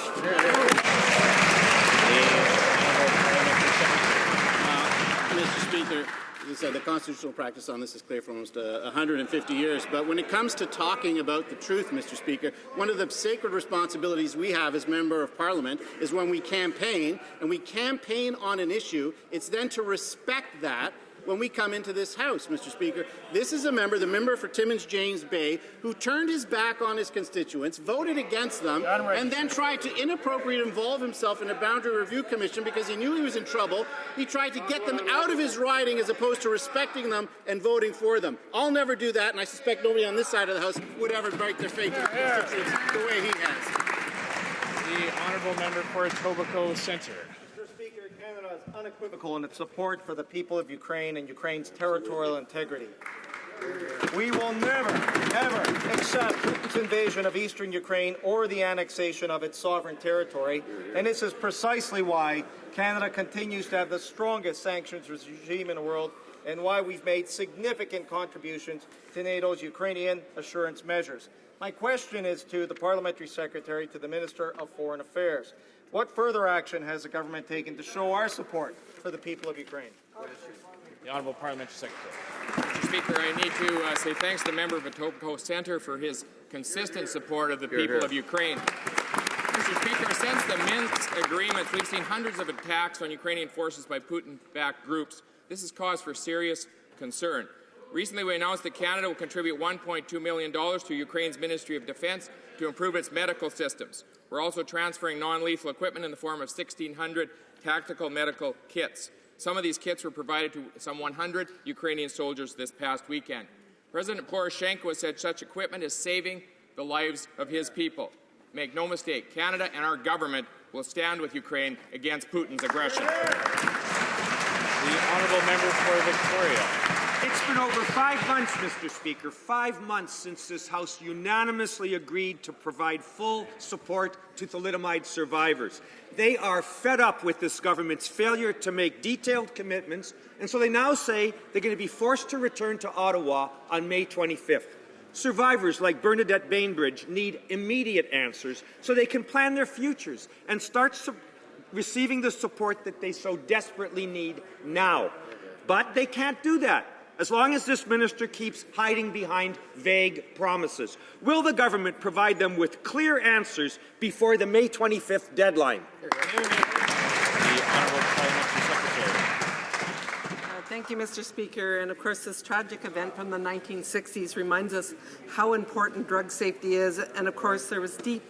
[SPEAKER 22] Mr. Speaker, as I said, the constitutional practice on this is clear for almost 150 years. But when it comes to talking about the truth, Mr. Speaker, one of the sacred responsibilities we have as Member of Parliament is when we campaign, and we campaign on an issue, it's then to respect that when we come into this House, Mr. Speaker. This is a member, the member for Timmins James Bay, who turned his back on his constituents, voted against them, and then tried to inappropriately involve himself in a Boundary Review Commission because he knew he was in trouble. He tried to get them out of his riding as opposed to respecting them and voting for them. I'll never do that, and I suspect nobody on this side of the House would ever break their faith to constituents the way he has.
[SPEAKER 11] The Honourable Member for Etobicoke Centre.
[SPEAKER 12] Canada is unequivocal in its support for the people of Ukraine and Ukraine's territorial integrity. We will never, ever accept Putin's invasion of eastern Ukraine or the annexation of its sovereign territory, and this is precisely why Canada continues to have the strongest sanctions regime in the world and why we've made significant contributions to NATO's Ukrainian assurance measures. My question is to the Parliamentary Secretary, to the Minister of Foreign Affairs. What further action has the government taken to show our support for the people of Ukraine?
[SPEAKER 11] The Honourable Parliamentary Secretary.
[SPEAKER 13] Mr. Speaker, I need to say thanks to the member of Etobicoke Centre for his consistent support of the people of Ukraine. Mr. Speaker, since the Minsk agreements, we've seen hundreds of attacks on Ukrainian forces by Putin-backed groups. This has caused for serious concern. Recently, we announced that Canada will contribute $1.2 million to Ukraine's Ministry of Defence to improve its medical systems. We're also transferring non-lethal equipment in the form of 1,600 tactical medical kits. Some of these kits were provided to some 100 Ukrainian soldiers this past weekend. President Poroshenko has said such equipment is saving the lives of his people. Make no mistake, Canada and our government will stand with Ukraine against Putin's aggression.
[SPEAKER 11] The Honourable Member for Victoria.
[SPEAKER 14] It's been over 5 months, Mr. Speaker, 5 months since this House unanimously agreed to provide full support to thalidomide survivors. They are fed up with this government's failure to make detailed commitments, and so they now say they're going to be forced to return to Ottawa on May 25th. Survivors like Bernadette Bainbridge need immediate answers so they can plan their futures and start receiving the support that they so desperately need now. But they can't do that as long as this minister keeps hiding behind vague promises. Will the government provide them with clear answers before the May 25th deadline?
[SPEAKER 7] Thank you, Mr. Speaker. And of course, this tragic event from the 1960s reminds us how important drug safety is. And of course, there was deep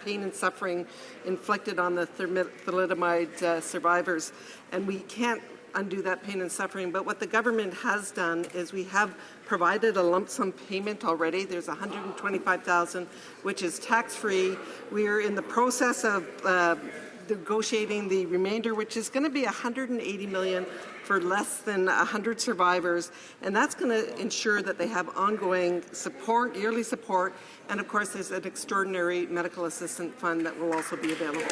[SPEAKER 7] pain and suffering inflicted on the thalidomide survivors. And we can't undo that pain and suffering. But what the government has done is we have provided a lump sum payment already. There's $125,000, which is tax-free. We are in the process of negotiating the remainder, which is going to be $180 million for less than 100 survivors, and that's going to ensure that they have ongoing support, yearly support, and of course there's an extraordinary medical assistance fund that will also be available.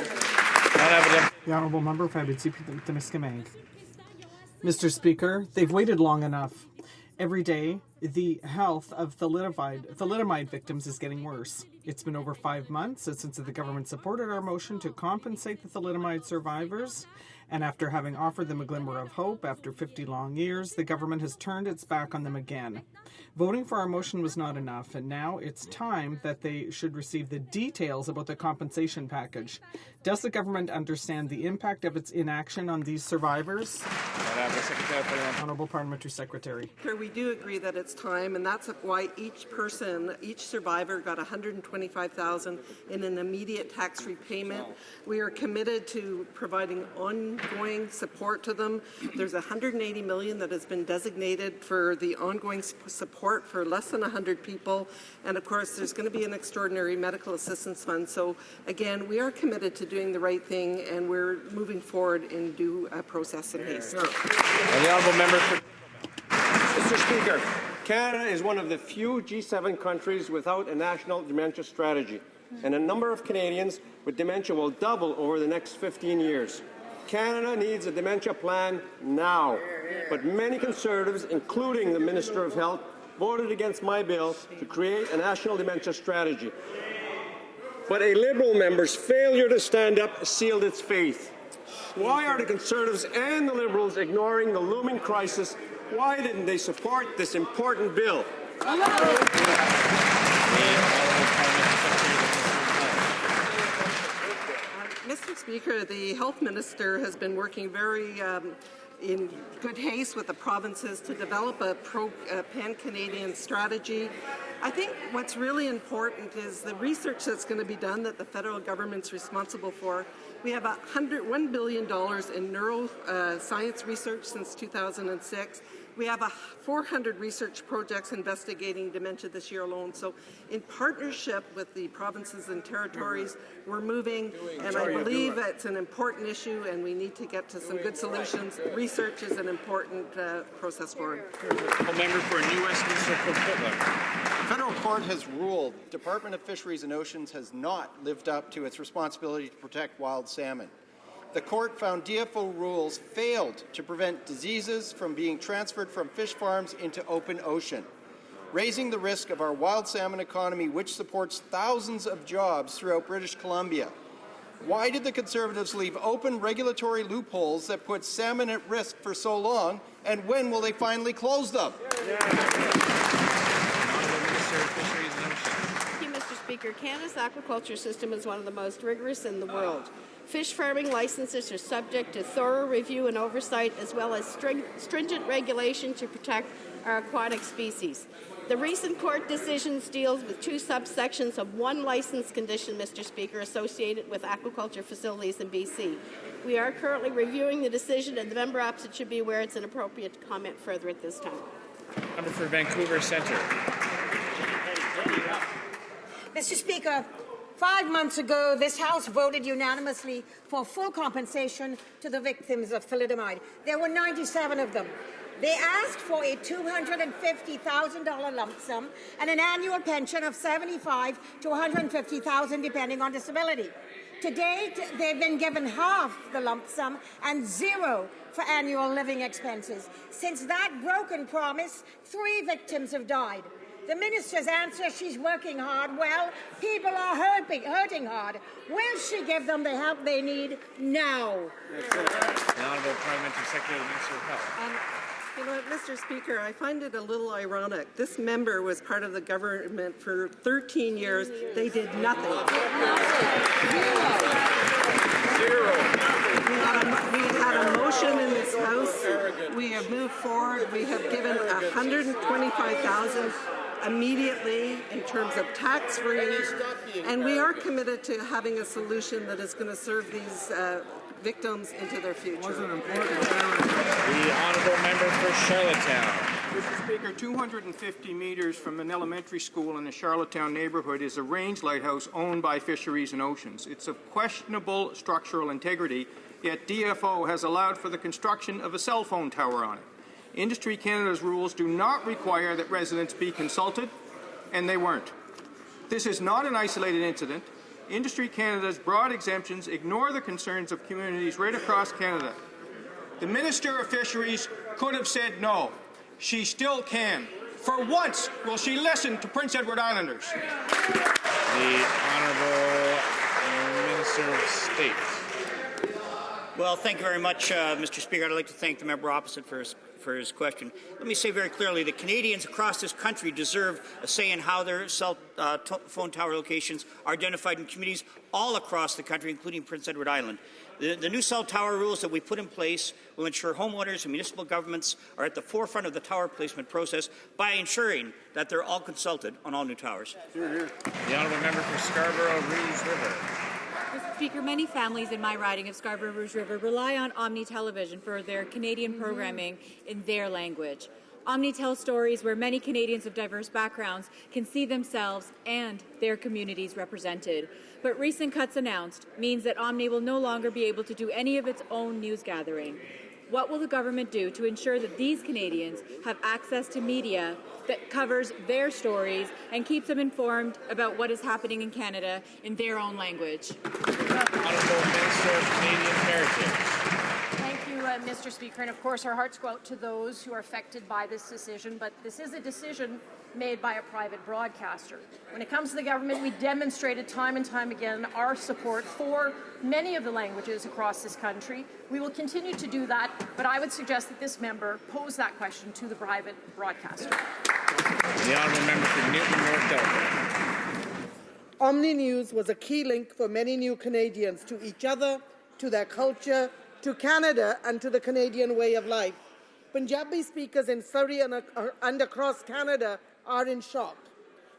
[SPEAKER 9] The Honourable Member for Abitibi-Témiscamingue. Mr. Speaker, they've waited long enough. Every day, the health of thalidomide victims is getting worse. It's been over 5 months since the government supported our motion to compensate the thalidomide survivors, and after having offered them a glimmer of hope after 50 long years, the government has turned its back on them again. Voting for our motion was not enough, and now it's time that they should receive the details about the compensation package. Does the government understand the impact of its inaction on these survivors? Honourable Parliamentary Secretary.
[SPEAKER 7] We do agree that it's time, and that's why each survivor got $125,000 in an immediate tax-free payment. We are committed to providing ongoing support to them. There's $180 million that has been designated for the ongoing support for less than 100 people, and of course there's going to be an extraordinary medical assistance fund. So again, we are committed to doing the right thing, and we're moving forward in due process and haste.
[SPEAKER 11] And the honourable member for...
[SPEAKER 23] Mr. Speaker, Canada is one of the few G7 countries without a national dementia strategy, and a number of Canadians with dementia will double over the next 15 years. Canada needs a dementia plan now, but many Conservatives, including the Minister of Health, voted against my bill to create a national dementia strategy. But a Liberal member's failure to stand up sealed its fate. Why are the Conservatives and the Liberals ignoring the looming crisis? Why didn't they support this important bill?
[SPEAKER 7] Mr. Speaker, the Health Minister has been working very in good haste with the provinces to develop a pan-Canadian strategy. I think what's really important is the research that's going to be done that the federal government's responsible for. We have $1 billion in neuroscience research since 2006. We have 400 research projects investigating dementia this year alone. So in partnership with the provinces and territories, we're moving, and I believe it's an important issue and we need to get to some good solutions. Research is an important process forward.
[SPEAKER 11] Member for New Westminster Coquitlam.
[SPEAKER 3] The federal court has ruled the Department of Fisheries and Oceans has not lived up to its responsibility to protect wild salmon. The court found DFO rules failed to prevent diseases from being transferred from fish farms into open ocean, raising the risk of our wild salmon economy, which supports thousands of jobs throughout British Columbia. Why did the Conservatives leave open regulatory loopholes that put salmon at risk for so long, and when will they finally close them?
[SPEAKER 15] Thank you, Mr. Speaker. Canada's aquaculture system is one of the most rigorous in the world. Fish farming licenses are subject to thorough review and oversight, as well as stringent regulation to protect our aquatic species. The recent court decisions deals with two subsections of one license condition, Mr. Speaker, associated with aquaculture facilities in BC. We are currently reviewing the decision, and the member opposite should be aware it's inappropriate to comment further at this time.
[SPEAKER 11] Member for Vancouver Centre.
[SPEAKER 16] Mr. Speaker, 5 months ago, this House voted unanimously for full compensation to the victims of thalidomide. There were 97 of them. They asked for a $250,000 lump sum and an annual pension of $75,000 to $150,000, depending on disability. To date, they've been given half the lump sum and zero for annual living expenses. Since that broken promise, 3 victims have died. The minister's answer, she's working hard. Well, people are hurting hard. Will she give them the help they need now?
[SPEAKER 11] The Honourable Parliamentary Secretary, Minister of Health.
[SPEAKER 4] You know what, Mr. Speaker, I find it a little ironic. This member was part of the government for 13 years. They did nothing.
[SPEAKER 11] Zero.
[SPEAKER 4] We had a motion in this House. We have moved forward. We have given $125,000 immediately in terms of tax-free, and we are committed to having a solution that is going to serve these victims into their future.
[SPEAKER 11] The Honourable Member for Charlottetown.
[SPEAKER 12] Mr. Speaker, 250 metres from an elementary school in the Charlottetown neighbourhood is a range lighthouse owned by Fisheries and Oceans. It's of questionable structural integrity, yet DFO has allowed for the construction of a cell phone tower on it. Industry Canada's rules do not require that residents be consulted, and they weren't. This is not an isolated incident. Industry Canada's broad exemptions ignore the concerns of communities right across Canada. The Minister of Fisheries could have said no. She still can. For once, will she listen to Prince Edward Islanders?
[SPEAKER 11] The Honourable Minister of State.
[SPEAKER 17] Well, thank you very much, Mr. Speaker. I'd like to thank the member opposite for his question. Let me say very clearly that Canadians across this country deserve a say in how their cell phone tower locations are identified in communities all across the country, including Prince Edward Island. The new cell tower rules that we put in place will ensure homeowners and municipal governments are at the forefront of the tower placement process by ensuring that they're all consulted on all new towers.
[SPEAKER 11] The Honourable Member for Scarborough Rouge River.
[SPEAKER 20] Mr. Speaker, many families in my riding of Scarborough Rouge River rely on Omni Television for their Canadian programming in their language. Omni tells stories where many Canadians of diverse backgrounds can see themselves and their communities represented. But recent cuts announced means that Omni will no longer be able to do any of its own news gathering. What will the government do to ensure that these Canadians have access to media that covers their stories and keeps them informed about what is happening in Canada in their own language?
[SPEAKER 11] Honourable Minister of Canadian Heritage.
[SPEAKER 21] Thank you, Mr. Speaker. And of course, our hearts go out to those who are affected by this decision, but this is a decision made by a private broadcaster. When it comes to the government, we demonstrated time and time again our support for many of the languages across this country. We will continue to do that, but I would suggest that this member pose that question to the private broadcaster.
[SPEAKER 11] The Honourable Member for Newton North Delta.
[SPEAKER 25] Omni News was a key link for many new Canadians to each other, to their culture, to Canada, and to the Canadian way of life. Punjabi speakers in Surrey and across Canada are in shock.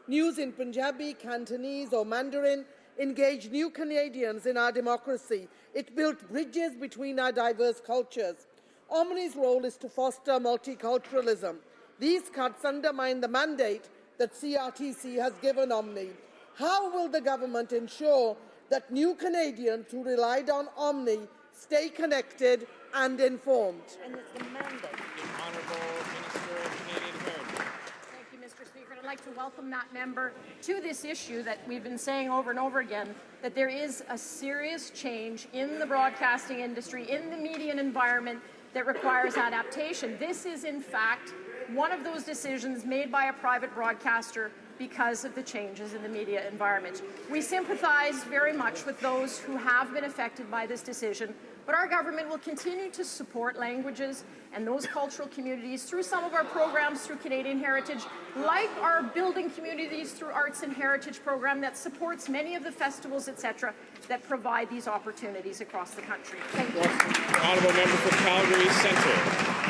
[SPEAKER 25] News in Punjabi, Cantonese or Mandarin engaged new Canadians in our democracy. It built bridges between our diverse cultures. Omni's role is to foster multiculturalism. These cuts undermine the mandate that CRTC has given Omni. How will the government ensure that new Canadians who relied on Omni stay connected and informed?
[SPEAKER 21] And it's the mandate.
[SPEAKER 11] Honourable Minister of Canadian Heritage.
[SPEAKER 21] Thank you, Mr. Speaker. I'd like to welcome that member to this issue that we've been saying over and over again, that there is a serious change in the broadcasting industry, in the media environment that requires adaptation. This is, in fact, one of those decisions made by a private broadcaster because of the changes in the media environment. We sympathize very much with those who have been affected by this decision, but our government will continue to support languages and those cultural communities through some of our programs through Canadian Heritage, like our Building Communities through Arts and Heritage program that supports many of the festivals, etc., that provide these opportunities across the country. Thank you.
[SPEAKER 11] Honourable Member for Calgary Centre.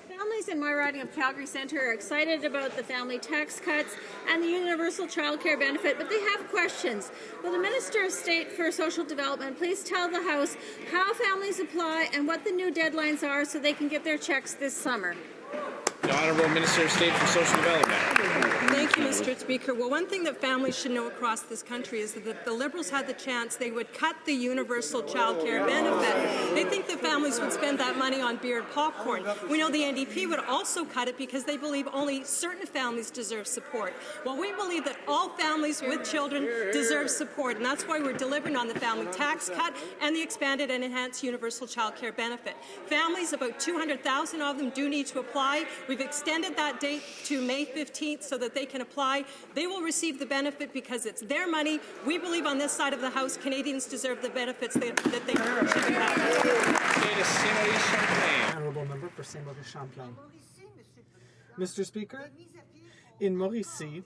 [SPEAKER 26] Families in my riding of Calgary Centre are excited about the family tax cuts and the universal child care benefit, but they have questions. Will the Minister of State for Social Development please tell the House how families apply and what the new deadlines are so they can get their checks this summer?
[SPEAKER 11] The Honourable Minister of State for Social Development.
[SPEAKER 1] Thank you, Mr. Speaker. Well, one thing that families should know across this country is that if the Liberals had the chance, they would cut the universal child care benefit. They think that families would spend that money on beer and popcorn. We know the NDP would also cut it because they believe only certain families deserve support. Well, we believe that all families with children deserve support, and that's why we're delivering on the family tax cut and the expanded and enhanced universal child care benefit. Families, about 200,000 of them, do need to apply. We've extended that date to May 15th so that they can apply. They will receive the benefit because it's their money. We believe on this side of the House, Canadians deserve the benefits that they should have.
[SPEAKER 9] Honourable Member for St. Maurice Champlain. Mr. Speaker, in Mauricie,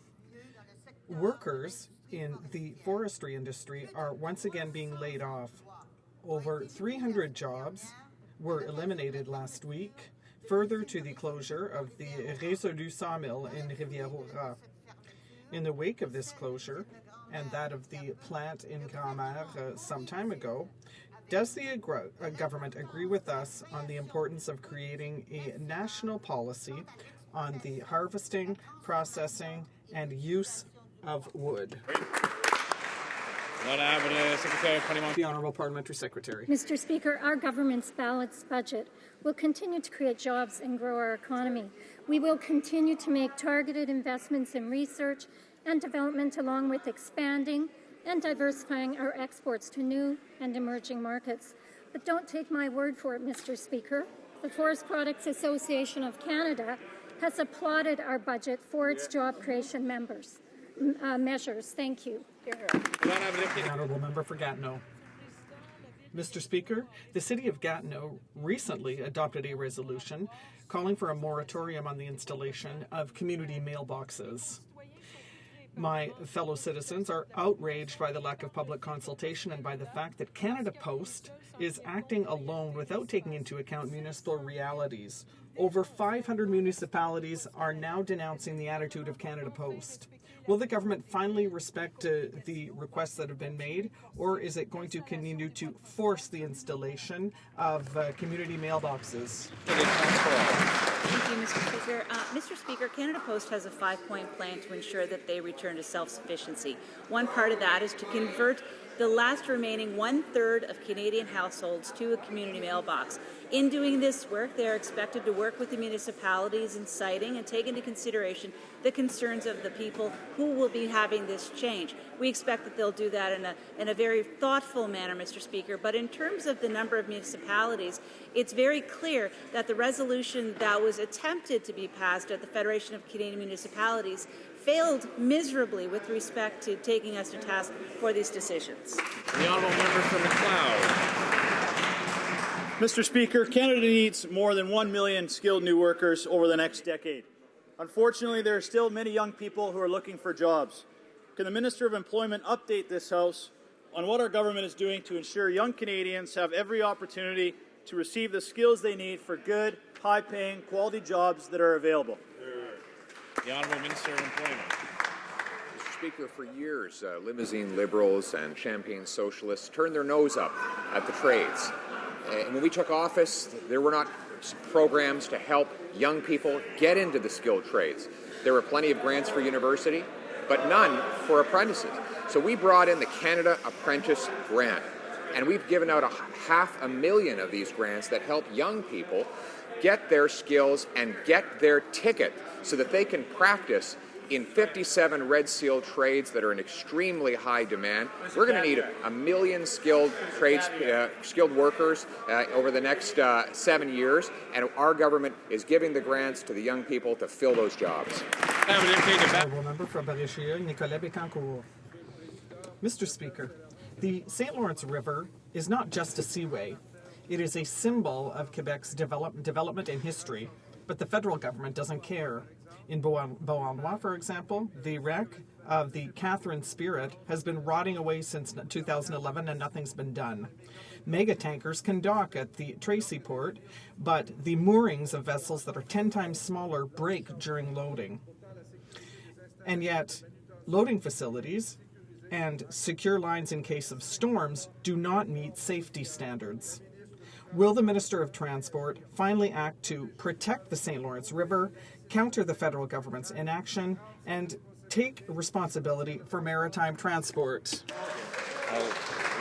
[SPEAKER 9] workers in the forestry industry are once again being laid off. Over 300 jobs were eliminated last week, further to the closure of the Résolu sawmill in Rivière-au-Rat. In the wake of this closure, and that of the plant in Grand-Mère some time ago, does the government agree with us on the importance of creating a national policy on the harvesting, processing, and use of wood? The Honourable Parliamentary Secretary.
[SPEAKER 2] Mr. Speaker, our government's balanced budget will continue to create jobs and grow our economy. We will continue to make targeted investments in research and development, along with expanding and diversifying our exports to new and emerging markets. But don't take my word for it, Mr. Speaker. The Forest Products Association of Canada has applauded our budget for its job creation measures. Thank you.
[SPEAKER 9] The Honourable Member for Gatineau. Mr. Speaker, the City of Gatineau recently adopted a resolution calling for a moratorium on the installation of community mailboxes. My fellow citizens are outraged by the lack of public consultation and by the fact that Canada Post is acting alone without taking into account municipal realities. Over 500 municipalities are now denouncing the attitude of Canada Post. Will the government finally respect the requests that have been made, or is it going to continue to force the installation of community mailboxes?
[SPEAKER 5] Thank you, Mr. Speaker. Mr. Speaker, Canada Post has a 5-point plan to ensure that they return to self-sufficiency. One part of that is to convert the last remaining 1/3 of Canadian households to a community mailbox. In doing this work, they are expected to work with the municipalities in citing and take into consideration the concerns of the people who will be having this change. We expect that they'll do that in a very thoughtful manner, Mr. Speaker. But in terms of the number of municipalities, it's very clear that the resolution that was attempted to be passed at the Federation of Canadian Municipalities failed miserably with respect to taking us to task for these decisions.
[SPEAKER 11] The Honourable Member for McLeod.
[SPEAKER 6] Mr. Speaker, Canada needs more than 1 million skilled new workers over the next decade. Unfortunately, there are still many young people who are looking for jobs. Can the Minister of Employment update this House on what our government is doing to ensure young Canadians have every opportunity to receive the skills they need for good, high-paying, quality jobs that are available?
[SPEAKER 11] The Honourable Minister of Employment.
[SPEAKER 18] Mr. Speaker, for years, limousine Liberals and champagne Socialists turned their nose up at the trades. And when we took office, there were not programs to help young people get into the skilled trades. There were plenty of grants for university, but none for apprentices. So we brought in the Canada Apprentice Grant, and we've given out 500,000 of these grants that help young people get their skills and get their ticket so that they can practice in 57 Red Seal trades that are in extremely high demand. We're going to need 1 million skilled workers over the next 7 years, and our government is giving the grants to the young people to fill those jobs.
[SPEAKER 9] Member for Berrichia, Nicolas Bécancourt. Mr. Speaker, the St. Lawrence River is not just a seaway. It is a symbol of Quebec's development and history, but the federal government doesn't care. In Beauharnois, for example, the wreck of the Catherine Spirit has been rotting away since 2011 and nothing's been done. Mega tankers can dock at the Tracy port, but the moorings of vessels that are 10 times smaller break during loading. And yet, loading facilities and secure lines in case of storms do not meet safety standards. Will the Minister of Transport finally act to protect the St. Lawrence River, counter the federal government's inaction, and take responsibility for maritime transport.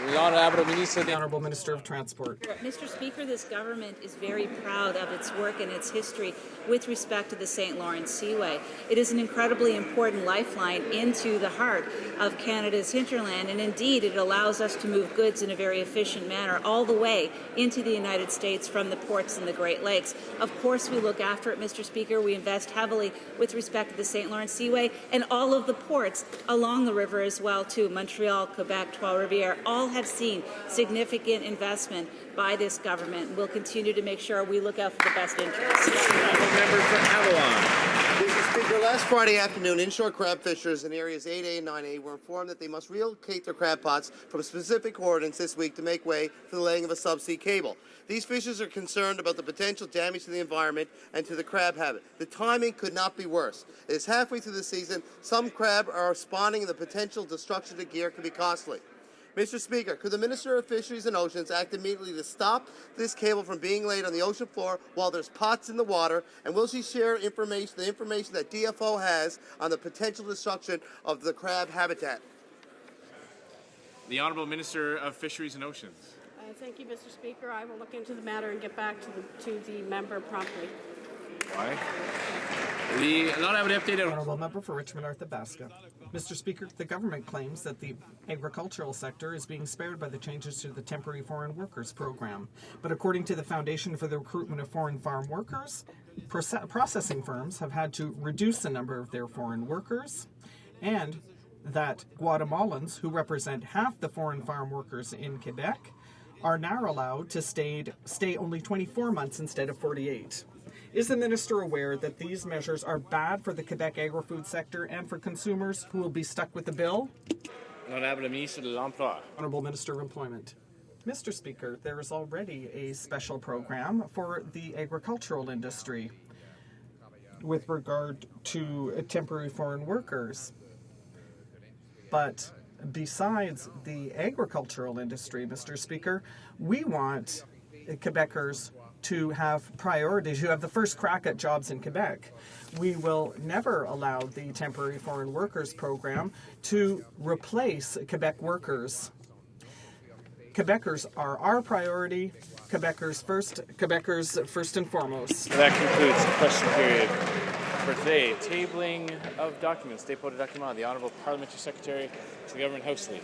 [SPEAKER 9] The Honourable Minister of Transport.
[SPEAKER 5] Mr. Speaker, this government is very proud of its work and its history with respect to the St. Lawrence Seaway. It is an incredibly important lifeline into the heart of Canada's hinterland, and indeed it allows us to move goods in a very efficient manner all the way into the United States from the ports in the Great Lakes. Of course, we look after it, Mr. Speaker. We invest heavily with respect to the St. Lawrence Seaway and all of the ports along the river as well, too. Montreal, Quebec, Trois-Rivières, all have seen significant investment by this government. We'll continue to make sure we look out for the best interests.
[SPEAKER 8] Member for Avalon. Mr. Speaker, last Friday afternoon, inshore crab fishers in areas 8A and 9A were informed that they must relocate their crab pots from specific coordinates this week to make way for the laying of a subsea cable. These fishers are concerned about the potential damage to the environment and to the crab habit. The timing could not be worse. It is halfway through the season. Some crab are spawning and the potential destruction to gear can be costly. Mr. Speaker, could the Minister of Fisheries and Oceans act immediately to stop this cable from being laid on the ocean floor while there's pots in the water? And will she share the information that DFO has on the potential destruction of the crab habitat?
[SPEAKER 11] The Honourable Minister of Fisheries and Oceans.
[SPEAKER 15] Thank you, Mr. Speaker. I will look into the matter and get back to the member promptly.
[SPEAKER 11] Why? The
[SPEAKER 9] Honourable Member for Richmond North Athabasca. Mr. Speaker, the government claims that the agricultural sector is being spared by the changes to the Temporary Foreign Workers Program. But according to the Foundation for the Recruitment of Foreign Farm Workers, processing firms have had to reduce the number of their foreign workers, and that Guatemalans, who represent half the foreign farm workers in Quebec, are now allowed to stay only 24 months instead of 48. Is the Minister aware that these measures are bad for the Quebec agri-food sector and for consumers who will be stuck with the bill?
[SPEAKER 11] Honourable Minister de l'Emploi.
[SPEAKER 9] Honourable Minister of Employment. Mr. Speaker, there is already a special program for the agricultural industry with regard to temporary foreign workers. But besides the agricultural industry, Mr. Speaker, we want Quebecers to have priorities, who have the first crack at jobs in Quebec. We will never allow the Temporary Foreign Workers Program to replace Quebec workers. Quebecers are our priority. Quebecers first and foremost.
[SPEAKER 11] That concludes the question period for today. Tabling of documents. Dépôt de documents. The Honourable Parliamentary Secretary to the Government House Leader.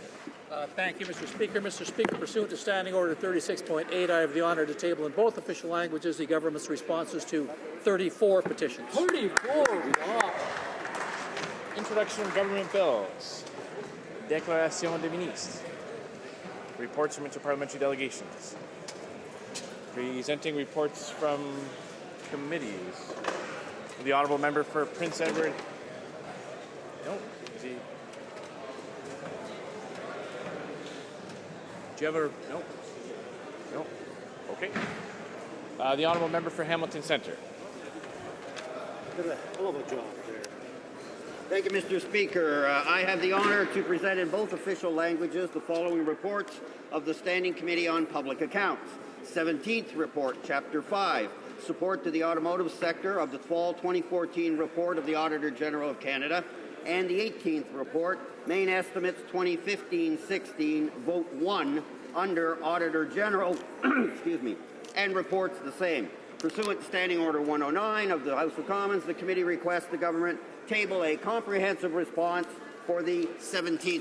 [SPEAKER 10] Thank you, Mr. Speaker. Mr. Speaker, pursuant to Standing Order 36.8, I have the honour to table in both official languages the government's responses to 34 petitions.
[SPEAKER 11] 34! Wow. Introduction of government bills. Déclaration des ministres. Reports from interparliamentary delegations. Presenting reports from committees. The Honourable Member for Prince Edward. No, is he? Do you have a... No? No? Okay. The Honourable Member for Hamilton Centre.
[SPEAKER 13] Did a hell of a job there. Thank you, Mr. Speaker. I have the honour to present in both official languages the following reports of the Standing Committee on Public Accounts. 17th Report, Chapter 5, Support to the Automotive Sector of the Fall 2014 Report of the Auditor General of Canada, and the 18th Report, Main Estimates 2015-16, Vote 1, under Auditor General, excuse me, and reports the same. Pursuant to Standing Order 109 of the House of Commons, the committee requests the government table a comprehensive response for the 17th